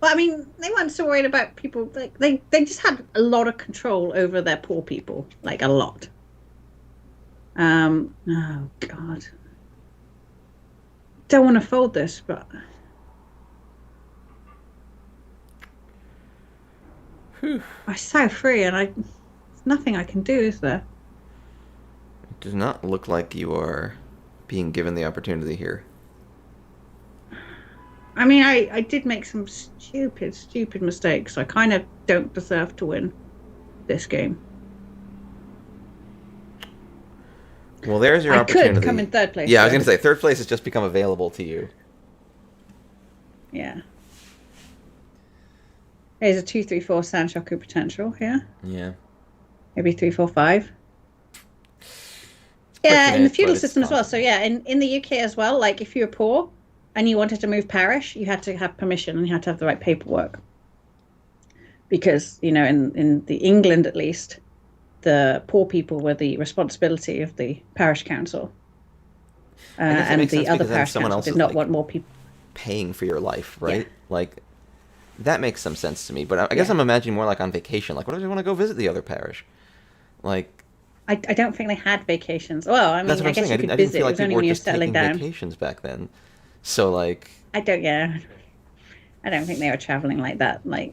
Well, I mean, they weren't so worried about people. Like they just had a lot of control over their poor people, like a lot. Oh God, don't want to fold this, but Whew. I so free, and there's nothing I can do, is there? It does not look like you are being given the opportunity here. I mean, I did make some stupid mistakes. I kind of don't deserve to win this game. Well, there's your I opportunity. could come in third place. Yeah, I was going to say, third place has just become available to you. Yeah. There's a 2, 3, 4 Sanshoku potential here. Yeah. Maybe 3, 4, 5. Yeah, in the feudal system as well. So yeah, in the UK as well, like if you were poor and you wanted to move parish, you had to have permission and you had to have the right paperwork. Because, in the England at least, the poor people were the responsibility of the parish council. And the other parish council did not want more people paying for your life, right? Yeah. Like, that makes some sense to me. But I guess I'm imagining more like on vacation. Like, what if you want to go visit the other parish? Like, I don't think they had vacations. Well, I mean, that's what I I'm guess saying. you could I didn't visit. feel It like was people only were when you're just settling taking down. vacations back then. So, like... I don't think they were traveling like that. Like,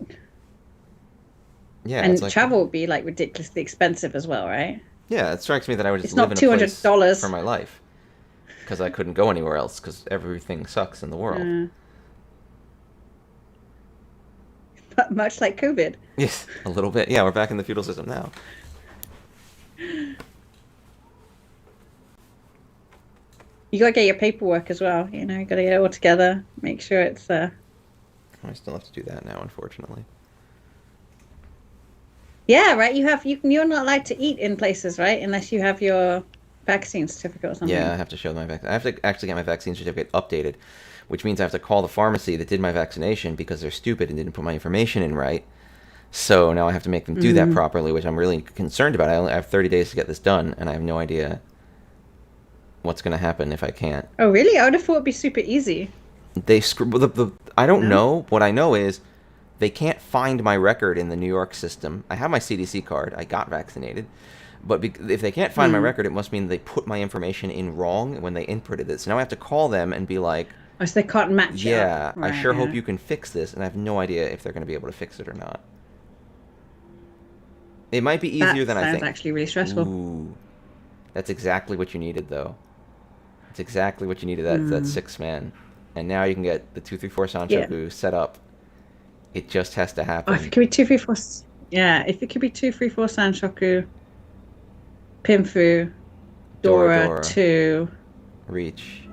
yeah, and it's like, travel would be like ridiculously expensive as well, right? Yeah, it strikes me that I would just It's live not in a place $200 for my life. Because I couldn't go anywhere else, because everything sucks in the world. But much like COVID. Yes, a little bit. Yeah, we're back in the feudal system now. You gotta get your paperwork as well. You gotta get it all together. Make sure it's. I still have to do that now, unfortunately. Yeah, right. You're not allowed to eat in places, right? Unless you have your vaccine certificate or something. Yeah, I have to show my vaccine. I have to actually get my vaccine certificate updated, which means I have to call the pharmacy that did my vaccination because they're stupid and didn't put my information in right. So now I have to make them do that properly, which I'm really concerned about. I have 30 days to get this done, and I have no idea what's going to happen if I can't. Oh, really? I would have thought it'd be super easy. I don't know. What I know is they can't find my record in the New York system. I have my CDC card. I got vaccinated. But if they can't find my record, it must mean they put my information in wrong when they inputted it. So now I have to call them and be like... Oh, so they can't match it. Yeah, Right, I sure hope you can fix this. And I have no idea if they're going to be able to fix it or not. It might be easier than I think. That sounds actually really stressful. Ooh. That's exactly what you needed, though. That's exactly what you needed, that 6-man. And now you can get the 2, 3, 4 Sanshoku set up. It just has to happen. Oh, if it could be 2, 3, 4... Yeah, if it could be 2, 3, 4 Sanshoku, Pinfu, Dora 2... Riichi.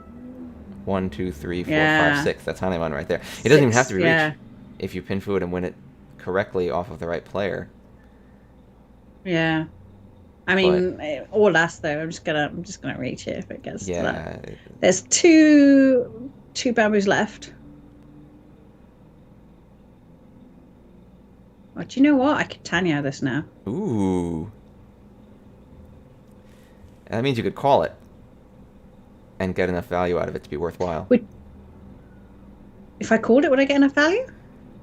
1, 2, 3, 4, Yeah. 5, 6. That's Hanemon right there. It doesn't even have to be yeah. Riichi if you pinfu it and win it correctly off of the right player. Yeah. I mean, or last though. I'm just gonna reach it if it gets to that. There's two bamboos left. Oh, do you know what? I could Tanya this now. Ooh. That means you could call it. and get enough value out of it to be worthwhile. If I called it, would I get enough value?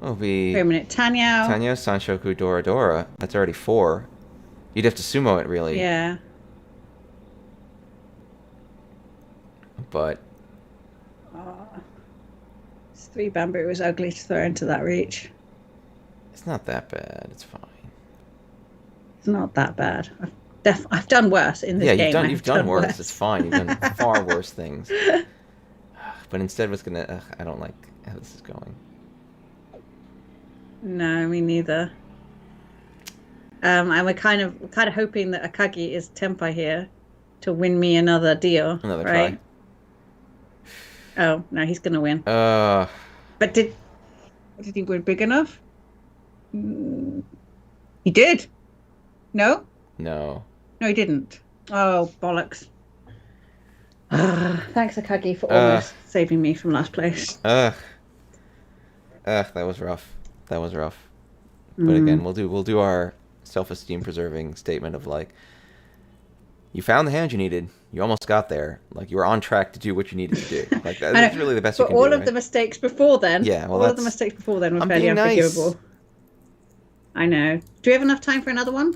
Well, be Wait a minute, Tanyao. Tanya, Sanshoku, Dora Dora. That's already 4. You'd have to sumo it, really. Yeah. But It's 3 bamboo. It was ugly to throw into that reach. it's not that bad. It's fine. It's not that bad. I've done worse in this game. Yeah, you've done worse. It's fine. You've done far worse things. But instead, what's gonna? I don't like how this is going. No, me neither. And we're kind of hoping that Akagi is Tempai here to win me another deal. Another right? try. Oh no, he's gonna win. Uh. But did he win big enough? He did. No. No. No, he didn't. Oh bollocks! Thanks, Akagi, for almost saving me from last place. That was rough. That was rough. But again, we'll do our self-esteem preserving statement of like, you found the hand you needed. You almost got there. Like, you were on track to do what you needed to do. Like, that's really the best you can do. But all of the mistakes before then. Yeah, well, all of the mistakes before then were fairly unforgivable. Nice. I know. Do we have enough time for another one?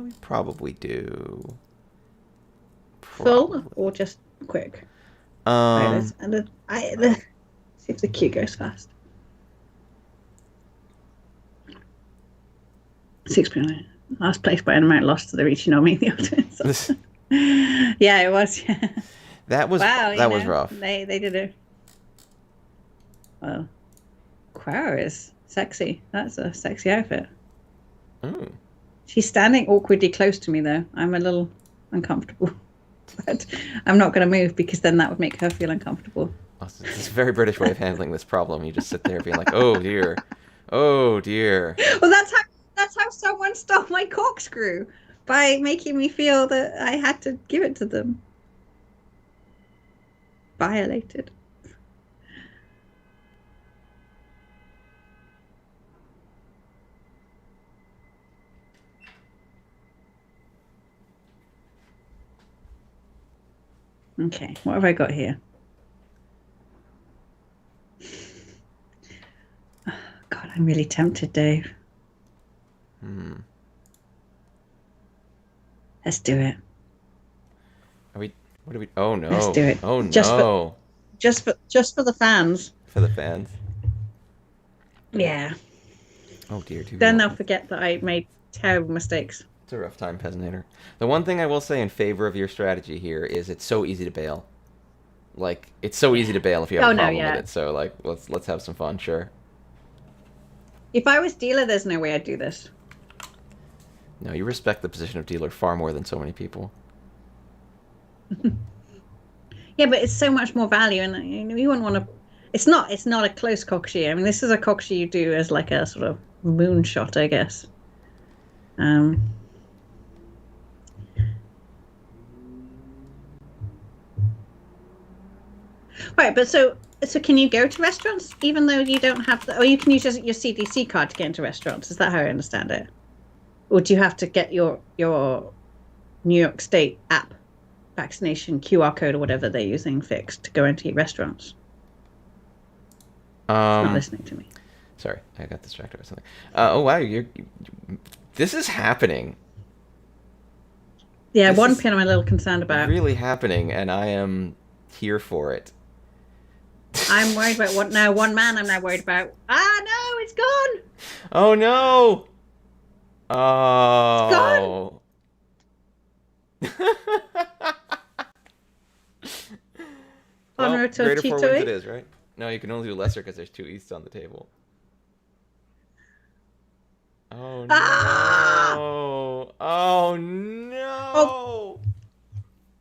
We probably do. Full or just quick? Right, see if the queue goes fast. 6.9. Last place by an amount lost to the Riichi Mahjong. Yeah, it was. Yeah. That was rough. They did it. Well, Quara is sexy. That's a sexy outfit. Ooh. She's standing awkwardly close to me though. I'm a little uncomfortable. But I'm not going to move because then that would make her feel uncomfortable. It's a very British way of handling this problem. You just sit there being like, "Oh dear, oh dear." Well, that's how someone stole my corkscrew, by making me feel that I had to give it to them. Violated. Okay, what have I got here? Oh, God, I'm really tempted, Dave. Let's do it. What are we? Oh no! Let's do it. Oh no! Just for the fans. For the fans. Yeah. Oh dear. Then they'll forget that I made terrible mistakes. It's a rough time, Peasanator. The one thing I will say in favor of your strategy here is it's so easy to bail. Like, it's so easy to bail if you have a problem with it. So like, let's have some fun, sure. If I was dealer, there's no way I'd do this. No, you respect the position of dealer far more than so many people. Yeah, but it's so much more value, and you wouldn't want to. It's not a close kokushi. I mean, this is a kokushi you do as like a sort of moonshot, I guess. Right, but so can you go to restaurants even though you don't have or you can use your CDC card to get into restaurants? Is that how I understand it? Or do you have to get your New York State app vaccination QR code or whatever they're using fixed to go into restaurants? Not listening to me. Sorry, I got distracted by something. Oh wow, this is happening. Yeah, one pin I'm a little concerned about. Really happening, and I am here for it. I'm worried about one man I'm now worried about. Ah, no, it's gone. Oh no. Oh. It's gone. Well, greater 4 wins it is, right? No, you can only do lesser because there's 2 easts on the table. Oh no! Ah! Oh no! Oh,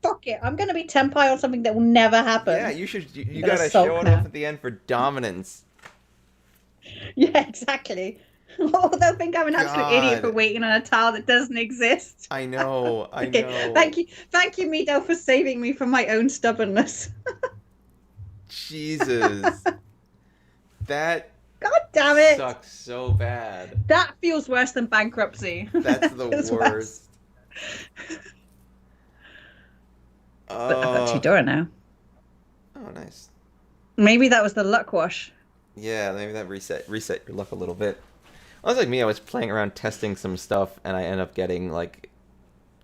fuck it! I'm gonna be Tenpai on something that will never happen. Yeah, you should. You gotta show it off at the end for dominance. Yeah, exactly. Oh, they'll think I'm an absolute idiot for waiting on a tile that doesn't exist. I know. I know. Thank you, Mido, for saving me from my own stubbornness. Jesus, that. God damn it! Sucks so bad. That feels worse than bankruptcy. That's the worst. But I've got Chidora now. Oh, nice. Maybe that was the luck wash. Yeah, maybe that reset your luck a little bit. Well, it's like me. I was playing around testing some stuff, and I end up getting like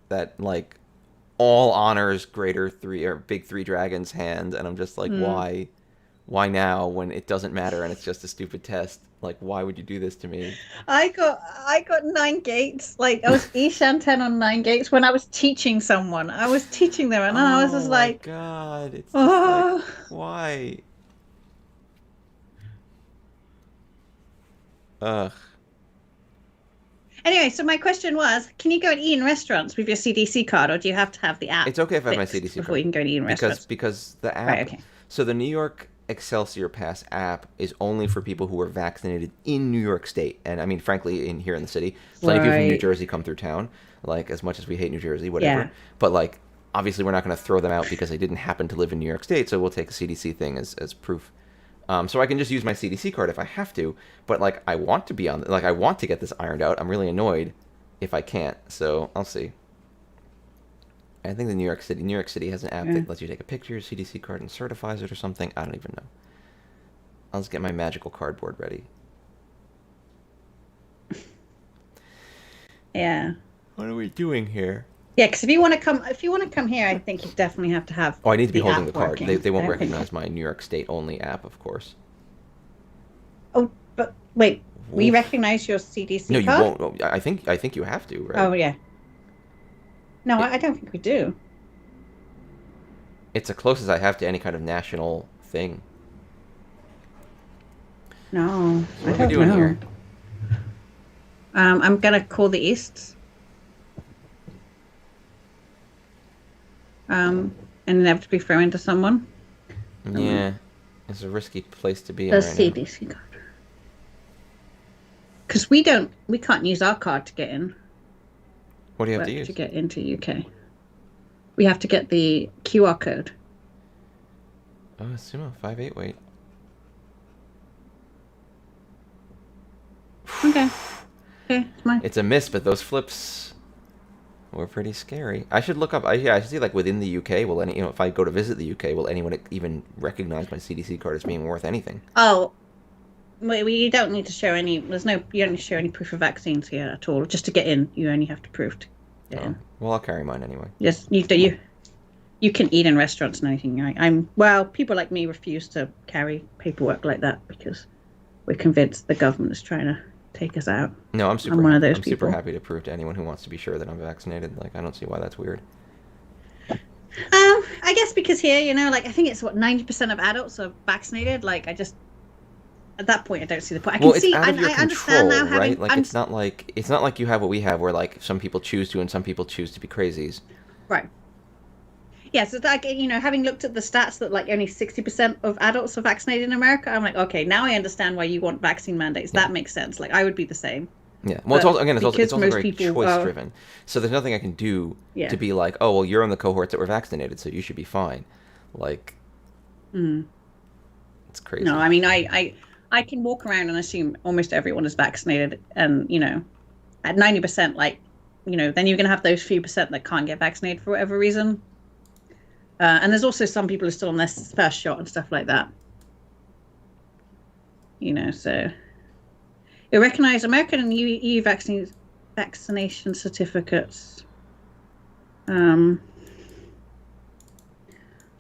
that all honors greater three or big three dragons hand, and I'm just like, Mm. why now when it doesn't matter and it's just a stupid test? Like, why would you do this to me? I got 9 gates. Like I was Ishan 10 on 9 gates when I was teaching someone. I was teaching them, and then I was Oh just my like, god, it's just like, oh. why? Ugh. Anyway, so my question was, can you go and eat in restaurants with your CDC card, or do you have to have the app It's okay if I have my fixed CDC before card you can go and eat in because restaurants? the Right, app. okay. So the New York Excelsior Pass app is only for people who are vaccinated in New York State, and I mean, frankly, in here in the city, plenty of people from New Right. Jersey come through town. Like as much as we hate New Jersey, whatever. Yeah. But like, obviously, we're not going to throw them out because they didn't happen to live in New York State. So we'll take a CDC thing as proof. So I can just use my CDC card if I have to. But like, I want to be on. Like, I want to get this ironed out. I'm really annoyed if I can't. So I'll see. I think the New York City has an app Yeah. that lets you take a picture of your CDC card and certifies it or something. I don't even know. I'll just get my magical cardboard ready. Yeah. What are we doing here? Yeah, because if you want to come here, I think you definitely have to have Oh, I need to be the holding the app card. working. They I won't don't think. recognize my New York State only app, of course. Oh, but wait, we Oof. recognize your No, CDC you card? won't. Oh, I think you have to, right? Oh yeah. No, It, I don't think we do. it's the closest I have to any kind of national thing. No, So I what are we don't doing know. here? I'm gonna call the Easts. And inevitably throw into someone. Yeah, it's a risky place to be The in right now. CDC card. Because we can't use our card to get in. What do you have to But to use? get into UK, we have to get the QR code. Oh, Sumo 5-8. Wait. Okay. Okay, it's mine. It's a miss, but those flips were pretty scary. I should look up. Yeah, I should see like within the UK. Will any if I go to visit the UK, will anyone even recognize my CDC card as being worth anything? Oh, we don't need to show any. You don't need to show any proof of vaccines here at all. Just to get in, you only have to prove to get Oh, in. well, I'll carry mine anyway. Just you can eat in restaurants and anything. Well, people like me refuse to carry paperwork like that because we're convinced the government is trying to take us out. No, I'm super. I'm one of those I'm people. super happy to prove to anyone who wants to be sure that I'm vaccinated. Like, I don't see why that's weird. I guess because here, like I think it's what 90% of adults are vaccinated. Like I just at that point I don't see the point. I can Well, it's see out of your I understand control, now right? having Like, it's not like you have what we have, where like some people choose to and some people choose to be crazies. right. Yeah, so like having looked at the stats that like only 60% of adults are vaccinated in America, I'm like, okay, now I understand why you want vaccine mandates. Yeah. That makes sense. Like I would be the same. Yeah. Well, it's But also again, it's also most very people choice are, driven. So there's nothing I can do yeah. to be like, oh, well, you're in the cohorts that were vaccinated, so you should be fine. Like, Mm. it's crazy. No, I mean I can walk around and assume almost everyone is vaccinated, and at 90%, like then you're gonna have those few percent that can't get vaccinated for whatever reason. And there's also some people who are still on their first shot and stuff like that. So you recognize American and EU vaccination certificates.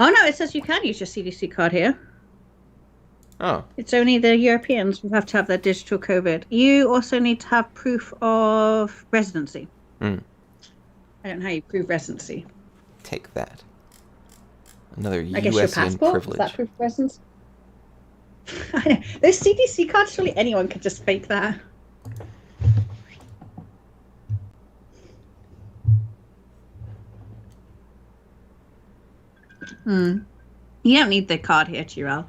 Oh no, it says you can use your CDC card here. Oh. It's only the Europeans who have to have their digital COVID. You also need to have proof of residency. Mm. I don't know how you prove residency. Take that. Another I guess your USian passport? privilege. Is that proof of residence? I know. Those CDC cards, surely anyone could just fake that. You don't need the card here, Chiral.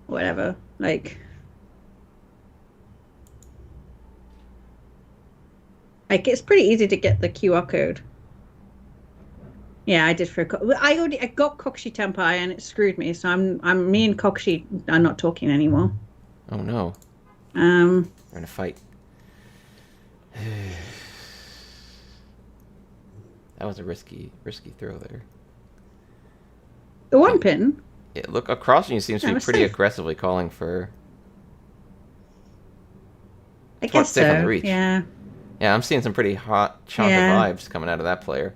Whatever. Like it's pretty easy to get the QR code. Yeah, I did for I got Kokshi Tempai and it screwed me, so me and Kokshi are not talking anymore. Oh no. We're in a fight. That was a risky throw there. the one pin. Yeah, look across from you seems to be pretty aggressively calling for. I guess safe on the so. reach. Yeah. Yeah, I'm seeing some pretty hot Chanta vibes coming out of that player.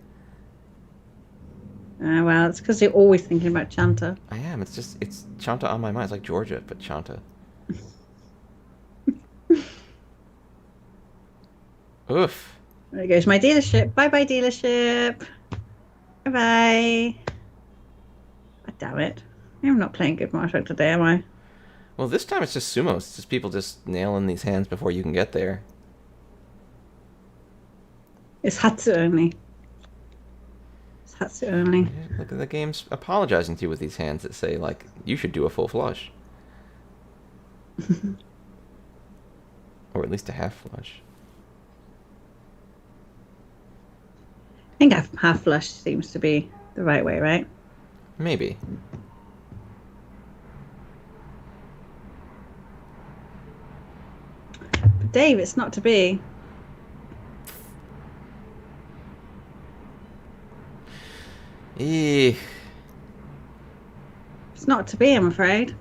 Well, it's because you're always thinking about Chanta. I am. It's Chanta on my mind. It's like Georgia, but Chanta. Oof. There goes my dealership. Bye-bye, dealership. Bye-bye. Oh, damn it. I'm not playing good Marshall today, am I? Well, this time it's just sumos. It's just people just nailing these hands before you can get there. It's Hatsu only. It's Hatsu only. Yeah, look at the game's apologizing to you with these hands that say, like, you should do a full flush. Or at least a half flush. I think half flush seems to be the right way, right? Maybe. But Dave, it's not to be. Eeh. It's not to be, I'm afraid.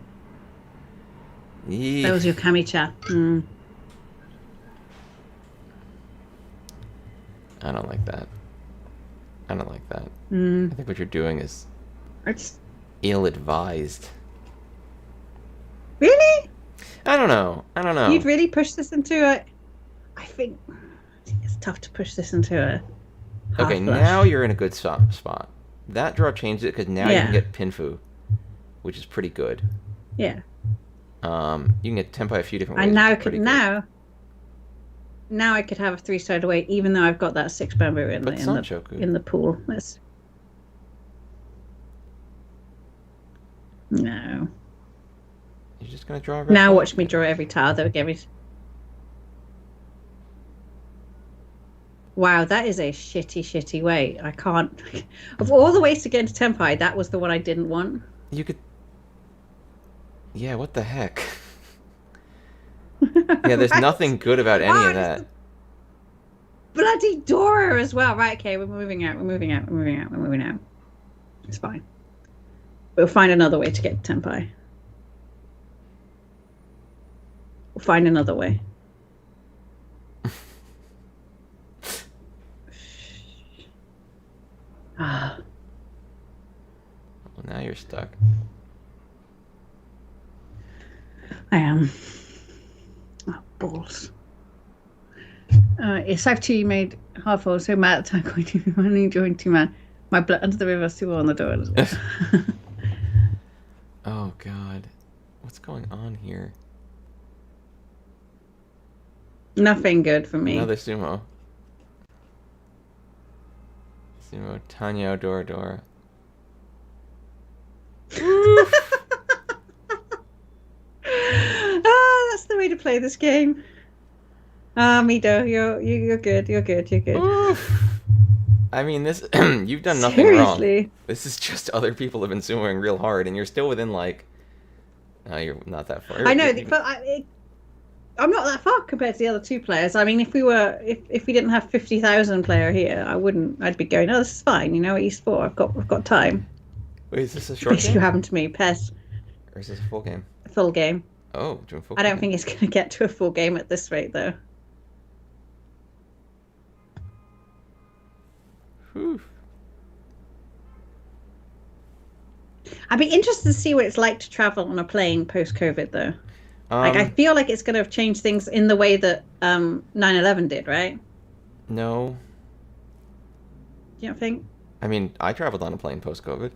Eeh. That was your Kami-cha. I don't like that. I don't like that. I think what you're doing is ill-advised. Really? I don't know. You'd really push this into a... I think it's tough to push this into a half Okay, flush. now you're in a good spot. That draw changed it because now you can get Pinfu, which is pretty good. Yeah. You can get Tenpai a few different ways. And now I could have a 3-sided weight, even though I've got that 6 bamboo in the pool. No. You're just gonna draw. Now watch me draw every tile that would get me. Wow, that is a shitty weight. I can't. Of all the ways to get into Tenpai, that was the one I didn't want. You could. Yeah, what the heck? Yeah, there's nothing good about any of that. Bloody Dora as well. Right, okay, we're moving out. It's fine. We'll find another way to get to Tenpai. We'll find another way. Well, now you're stuck. I am. Oh, balls. Yes, I've two made half full, so mad at the time going to be running, joined 2 man. My blood under the river, still on the door. Oh, God. What's going on here? Nothing good for me. Another sumo. Sumo Tanyo Dora. That's the way to play this game. Mido, you're good. You're good. Oof. I mean, this you've done nothing Seriously? wrong. This is just other people have been sumoing real hard, and you're still within like. No, you're not that far. I know, but I'm not that far compared to the other 2 players. I mean, if we didn't have 50,000 player here, I'd be going, oh, this is fine. You know what you sport. I've got time. Wait, is this a short Basically game? Happened to me, Pez. Or is this a full game? A full game. Oh, doing full. I don't think it's going to get to a full game at this rate, though. Whew. I'd be interested to see what it's like to travel on a plane post-COVID, though. I feel like it's going to have changed things in the way that 9/11 did, right? No. You don't think? I mean, I traveled on a plane post-COVID.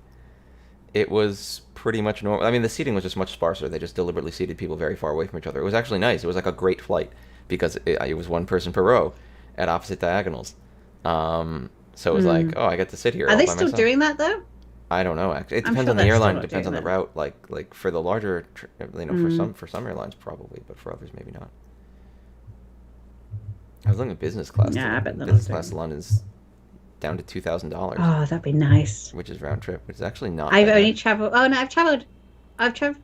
It was pretty much normal. I mean, the seating was just much sparser. They just deliberately seated people very far away from each other. It was actually nice. It was like a great flight because it was 1 person per row at opposite diagonals. So it was like, oh, I get to sit here. Are they still doing that, though? I don't know. Actually, it depends on the airline. It depends on the route. Like for the larger, for some airlines probably, but for others maybe not. I was looking at business class. Yeah, I bet business class to London's down to $2,000. Oh, that'd be nice. Which is round trip, which is actually not. I've only traveled. Oh no, I've traveled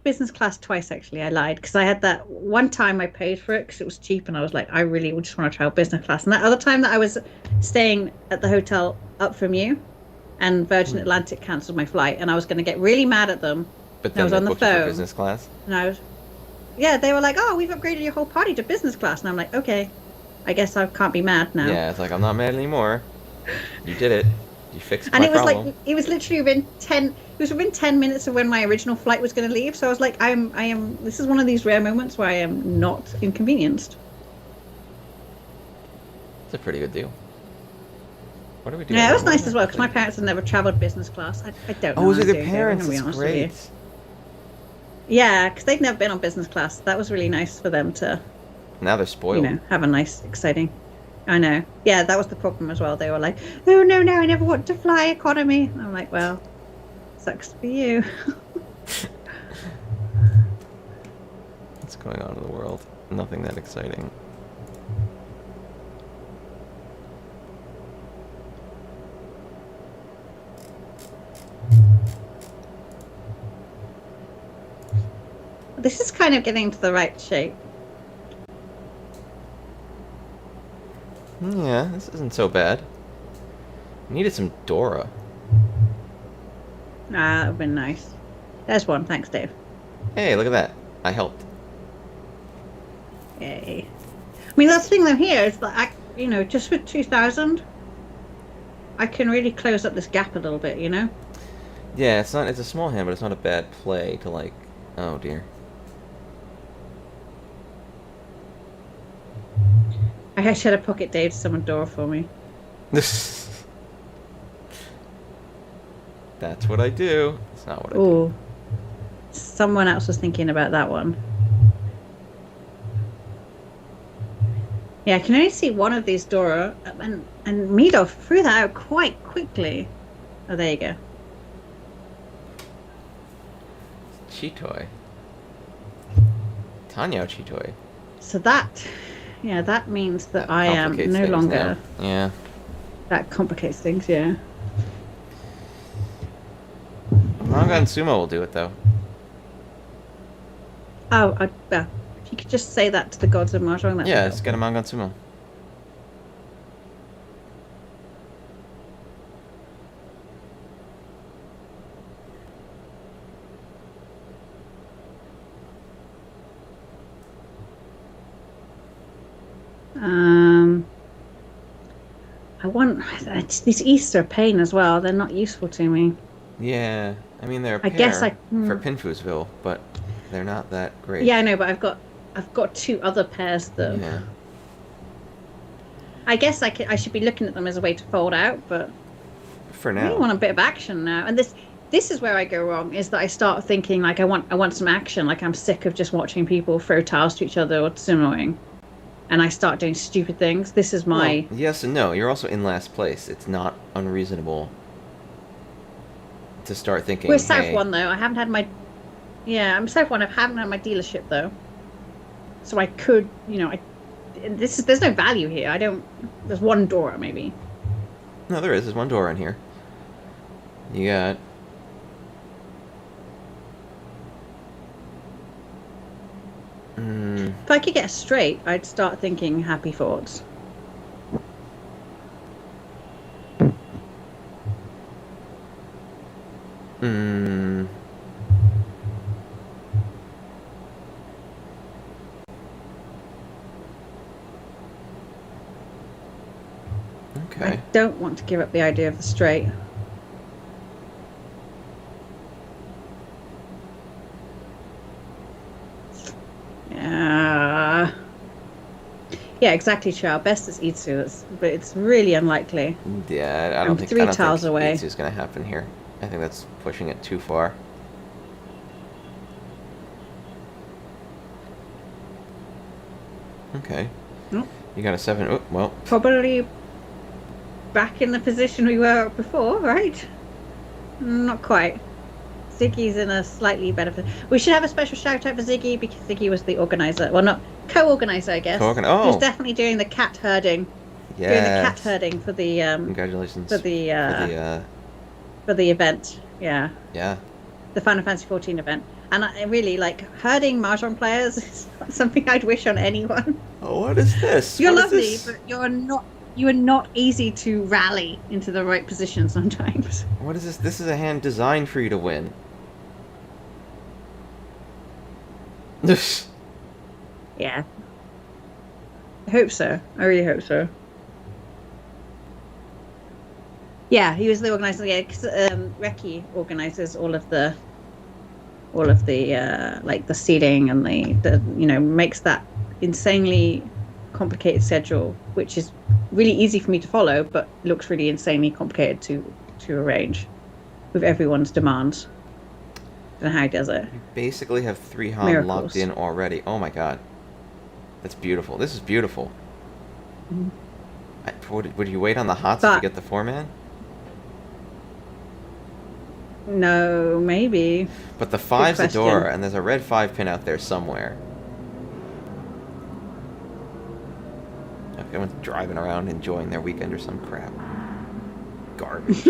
business class twice actually. I lied because I had that one time I paid for it because it was cheap and I was like, I really just want to travel business class. And that other time that I was staying at the hotel up from you, and Virgin Atlantic cancelled my flight, and I was going to get really mad at them But And I then was they on the booked you for phone, business class? and yeah, they were like, "Oh, we've upgraded your whole party to business class," and I'm like, "Okay, I guess I can't be mad now." Yeah, it's like, I'm not mad anymore. You did it. You fixed And my it was like problem. it was literally it was within 10 minutes of when my original flight was going to leave. So I was like, I am. This is one of these rare moments where I am not inconvenienced. It's a pretty good deal. What are we doing Yeah, it now? was Moving nice or as well because my completing? parents had never traveled business class. I don't know Oh, what those are I'm their doing, Dave. I'm parents. going to be That's honest with you. great. Yeah, because they'd never been on business class. That was really nice for them to, Now they're spoiled. have a nice, exciting. I know. Yeah, that was the problem as well. They were like, "No, no, no, I never want to fly economy." I'm like, "Well, sucks for you." What's going on in the world? Nothing that exciting. This is kind of getting to the right shape. Yeah, this isn't so bad. Needed some Dora. Ah, that would have been nice. There's one. Thanks, Dave. Hey, look at that. I helped. Yay. I mean, that's the thing though here is that just with 2000, I can really close up this gap a little bit, Yeah, it's a small hand, but it's not a bad play to like, oh dear. I actually had a pocket Dave to summon Dora for me. That's what I do. It's not what I do. Oh, someone else was thinking about that one. Yeah, I can only see one of these Dora, and Meadow threw that out quite quickly. Oh, there you go. Chitoy. Tanya Chitoy. So that means that I am Complicates no things longer. now. Yeah. That complicates things, yeah. Manga and Sumo will do it though. Oh, if you could just say that to the gods of Mahjong, that'd be Yeah, it's got a Manga and Sumo. I want these Easter pain as well. They're not useful to me. Yeah, I mean they're a I guess pair for Pinfoosville, but they're not that great. Yeah, I know, but I've got two other pairs that. Yeah. I guess I should be looking at them as a way to fold out, but For I now. really want a bit of action now. And this is where I go wrong, is that I start thinking like I want some action. Like I'm sick of just watching people throw tiles to each other or sumoing. And I start doing stupid things. This is my... Well, yes and no. You're also in last place. It's not unreasonable to start thinking, We're South hey, 1 though. I haven't had my... Yeah, I'm South 1. I haven't had my dealership though. So I could, there's no value here. There's one Dora maybe. No, there is. There's one door in here. You got... If I could get straight, I'd start thinking happy thoughts. Okay. I don't want to give up the idea of the straight. Yeah, exactly, Chow. Best is Itsu, but it's really unlikely. Yeah, I I'm don't think three tiles away. Itsu's gonna happen here. I think that's pushing it too far. Okay. Oh. You got a 7. Oh, well. Probably back in the position we were before, right? Not quite. Ziggy's in a slightly better position. We should have a special shout out for Ziggy because Ziggy was the organizer. Well, not co-organizer, I guess. Oh. He was definitely doing the cat herding. Yeah. Doing the cat herding for the Congratulations. for the event. Yeah. Yeah. The Final Fantasy XIV event. And I really like herding Mahjong players is something I'd wish on anyone. Oh, what is this? You're What lovely, is this? but you are not easy to rally into the right position sometimes. What is this? This is a hand designed for you to win. Yeah. I hope so. I really hope so. Yeah, he was the organizer. Yeah, because Riichi organizes all of the like the seating and the makes that insanely complicated schedule, which is really easy for me to follow, but looks really insanely complicated to arrange with everyone's demands. Don't know how he does it. You basically have 3 Han locked Miracles. in already. Oh my god. That's beautiful. This is beautiful. Mhm. Would you wait on the hots to But get the 4-man? no, maybe. But the Good 5's a door, question. and there's a red 5 pin out there somewhere. Everyone's driving around enjoying their weekend or some crap. Garbage.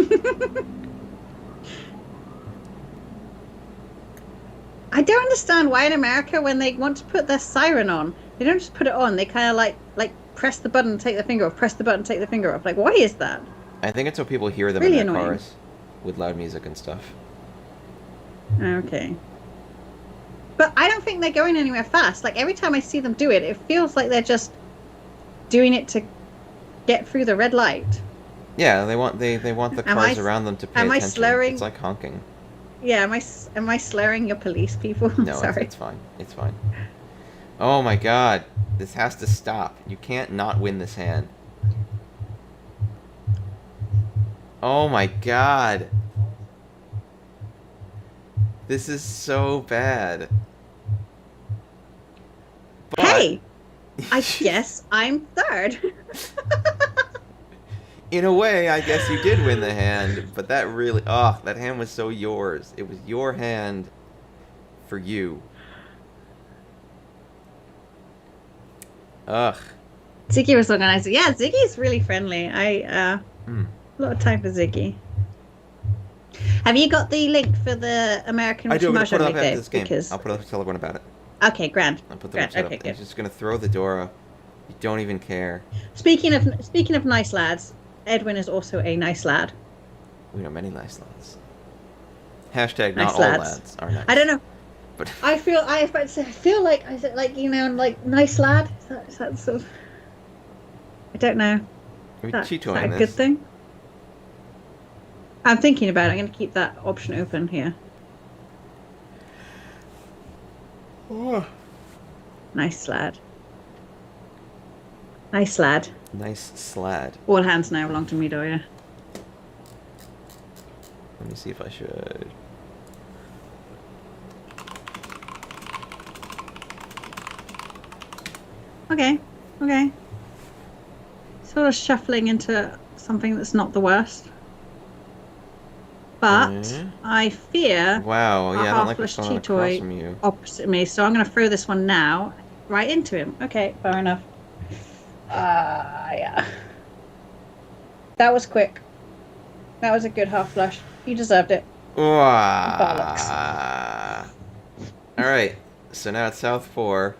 I don't understand why in America when they want to put their siren on, they don't just put it on. They kind of like press the button, take the finger off, press the button, take the finger off. Like, why is that? I think it's so people hear them Really in their annoying. cars with loud music and stuff. Okay. But I don't think they're going anywhere fast. Like every time I see them do it, it feels like they're just doing it to get through the red light. Yeah, they want the cars around them to pay am I attention. slurring? It's like honking. Yeah, am I slurring your police people? No, Sorry. it's fine. It's fine. Oh my god. This has to stop. You can't not win this hand. Oh my god. This is so bad. But Hey, I guess I'm third. in a way, I guess you did win the hand, but that really, that hand was so yours. It was your hand for you. Ugh. Ziggy was organizing. Yeah, Ziggy's really friendly. A lot of time for Ziggy. Have you got the link for the American I do. I'm going to put it Mahjong up League, after Dave? this game. Because I'll put it up to tell everyone about it. okay, grand. I'll put the Grand. website Okay, up. good. I'm just going to throw the door up. You don't even care. Speaking of nice lads, Edwin is also a nice lad. We know many nice lads. Hashtag Nice not all lads. lads are nice. I don't know. But I feel like I said like like nice lad. Is that sort of? I don't know. we Is that cheat-toying a this. good thing? I'm thinking about it. I'm going to keep that option open here. Oh. Nice lad. Nice lad. Nice slad. All hands now belong to me, Doya. Let me see if I should. Okay. Okay. Sort of shuffling into something that's not the worst. But I fear Wow, yeah, I don't like what's half-flush going on across Cheetoy from you. opposite me, so I'm going to throw this one now right into him. Okay, fair enough. Yeah. That was quick. That was a good half flush. You deserved it. Bollocks. Alright, so now it's South 4.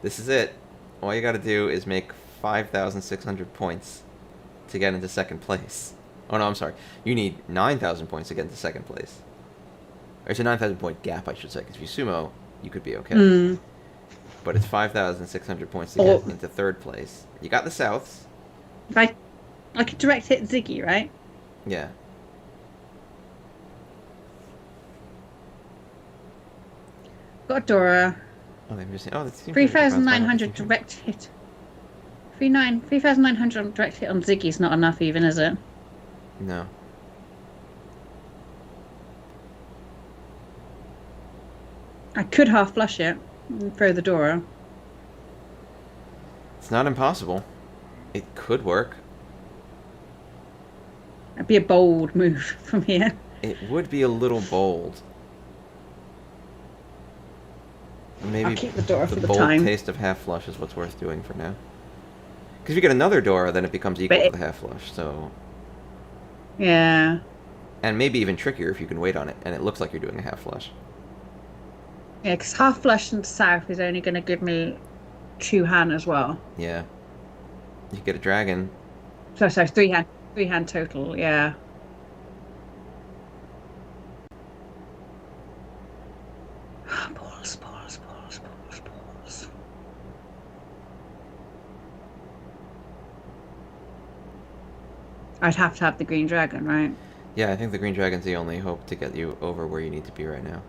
This is it. All you gotta do is make 5,600 points to get into second place. Oh no, I'm sorry. You need 9,000 points to get into second place. Or it's a 9,000 point gap, I should say, because if you sumo, you could be okay. Mm. But it's 5,600 points to get into third place. You got the Souths. If I could direct hit Ziggy, right? Yeah. Got Dora. Oh, they're missing. Oh, that's 3,900 direct hit. 3,900 on direct hit on Ziggy's not enough even, is it? No. I could half flush it and throw the Dora. It's not impossible. It could work. That'd be a bold move from here. It would be a little bold. Maybe I'll keep the Dora for the bold time. taste of half flush is what's worth doing for now. Because if you get another Dora, then it becomes equal to the half flush. So. Yeah. And maybe even trickier if you can wait on it, and it looks like you're doing a half flush. Yeah, because half flush and south is only going to give me 2 hand as well. Yeah. You get a dragon. So 3 hand. 3 hand total, yeah. Balls. I'd have to have the green dragon, right? Yeah, I think the green dragon's the only hope to get you over where you need to be right now.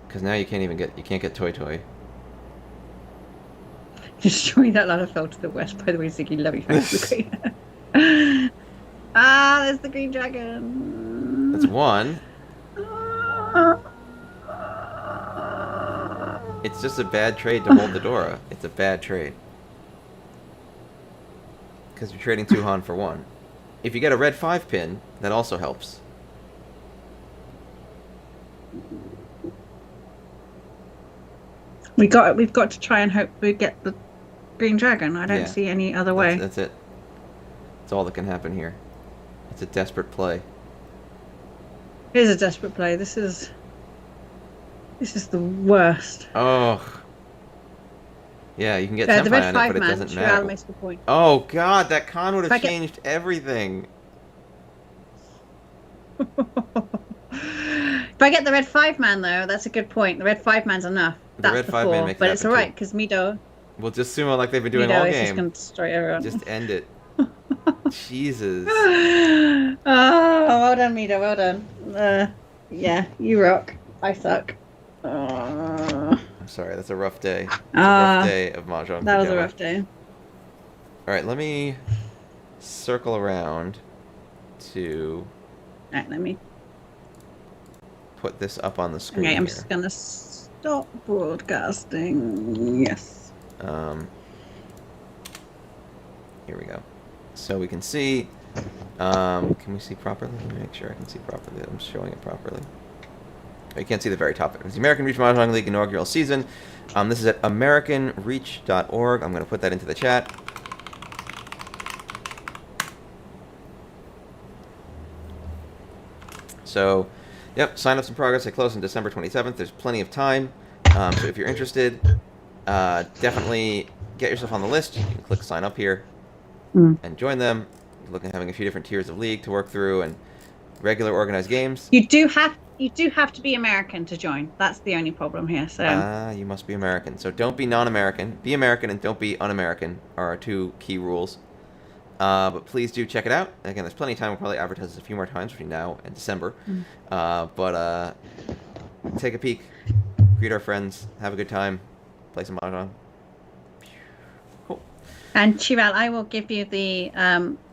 Because now you can't get Toy Toy. Destroying that ladder fell to the west. By the way, Ziggy, love you. Thanks for the green. Ah, there's the green dragon. That's one. It's just a bad trade to hold the Dora. It's a bad trade. Because you're trading 2 Han for 1. If you get a red 5 pin, that also helps. We've got to try and hope we get the green dragon. I don't see any other way. That's it. That's all that can happen here. It's a desperate play. It is a desperate play. This is the worst. Oh. Yeah, you can get the Senpai red on it, but it man, doesn't matter. Makes the point. Oh god, that con would have changed everything. If I get the red 5 man though, that's a good point. The red 5 man's enough. The red 5 man makes it but it's alright because Mido. We'll just sumo like they've been doing Mido all is game. Just gonna destroy everyone. Just end it. Jesus. Oh, well done, Mido. Well done. Yeah, you rock. I suck. I'm sorry, that's a rough day. It's a rough day of Mahjong. That was a rough day. Alright, let me circle around to... Alright, let me put this up on the screen. Okay, I'm here. just gonna stop broadcasting. Yes. Here we go. So we can see. Can we see properly? Let me make sure I can see properly. I'm showing it properly. Oh, you can't see the very top. It's the American Riichi Mahjong League inaugural season. This is at AmericanReach.org. I'm going to put that into the chat. So, yep, sign-ups in progress. They close on December 27th. There's plenty of time. So if you're interested, definitely get yourself on the list. You can click sign up here and join them. You're looking at having a few different tiers of league to work through and regular organized games. You do have to be American to join. That's the only problem here. So you must be American. So don't be non-American. Be American and don't be un-American are our 2 key rules. But please do check it out. Again, there's plenty of time. We'll probably advertise this a few more times between now and December. But take a peek. Greet our friends. Have a good time. Play some Mahjong. Cool. And Chiral, I will give you the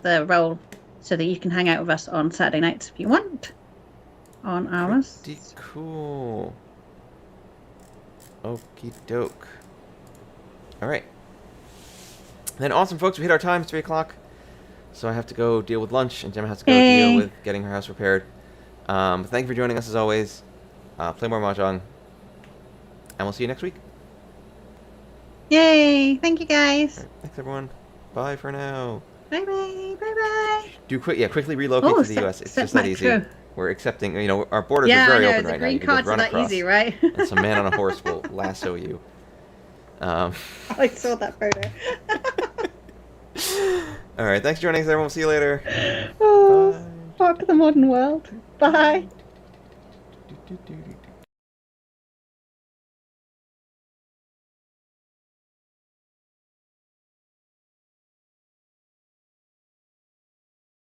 role so that you can hang out with us on Saturday nights if you want. On ours. Pretty cool. Okie doke. Alright. Then awesome, folks. We hit our time. It's 3 o'clock. So I have to go deal with lunch, and Gemma has to go deal with getting her house repaired. But thank you for joining us as always. Play more Mahjong. And we'll see you next week. Yay! Thank you, guys. Right, thanks, everyone. Bye for now. Bye-bye. Bye-bye. Quickly relocate to the US. It's just that easy. True. We're accepting, our borders are very open right now. The green cards are that easy, right? And some man on a horse will lasso you. I saw that photo. All right, thanks for joining us, everyone. We'll see you later. Oh, fuck the modern world. Bye.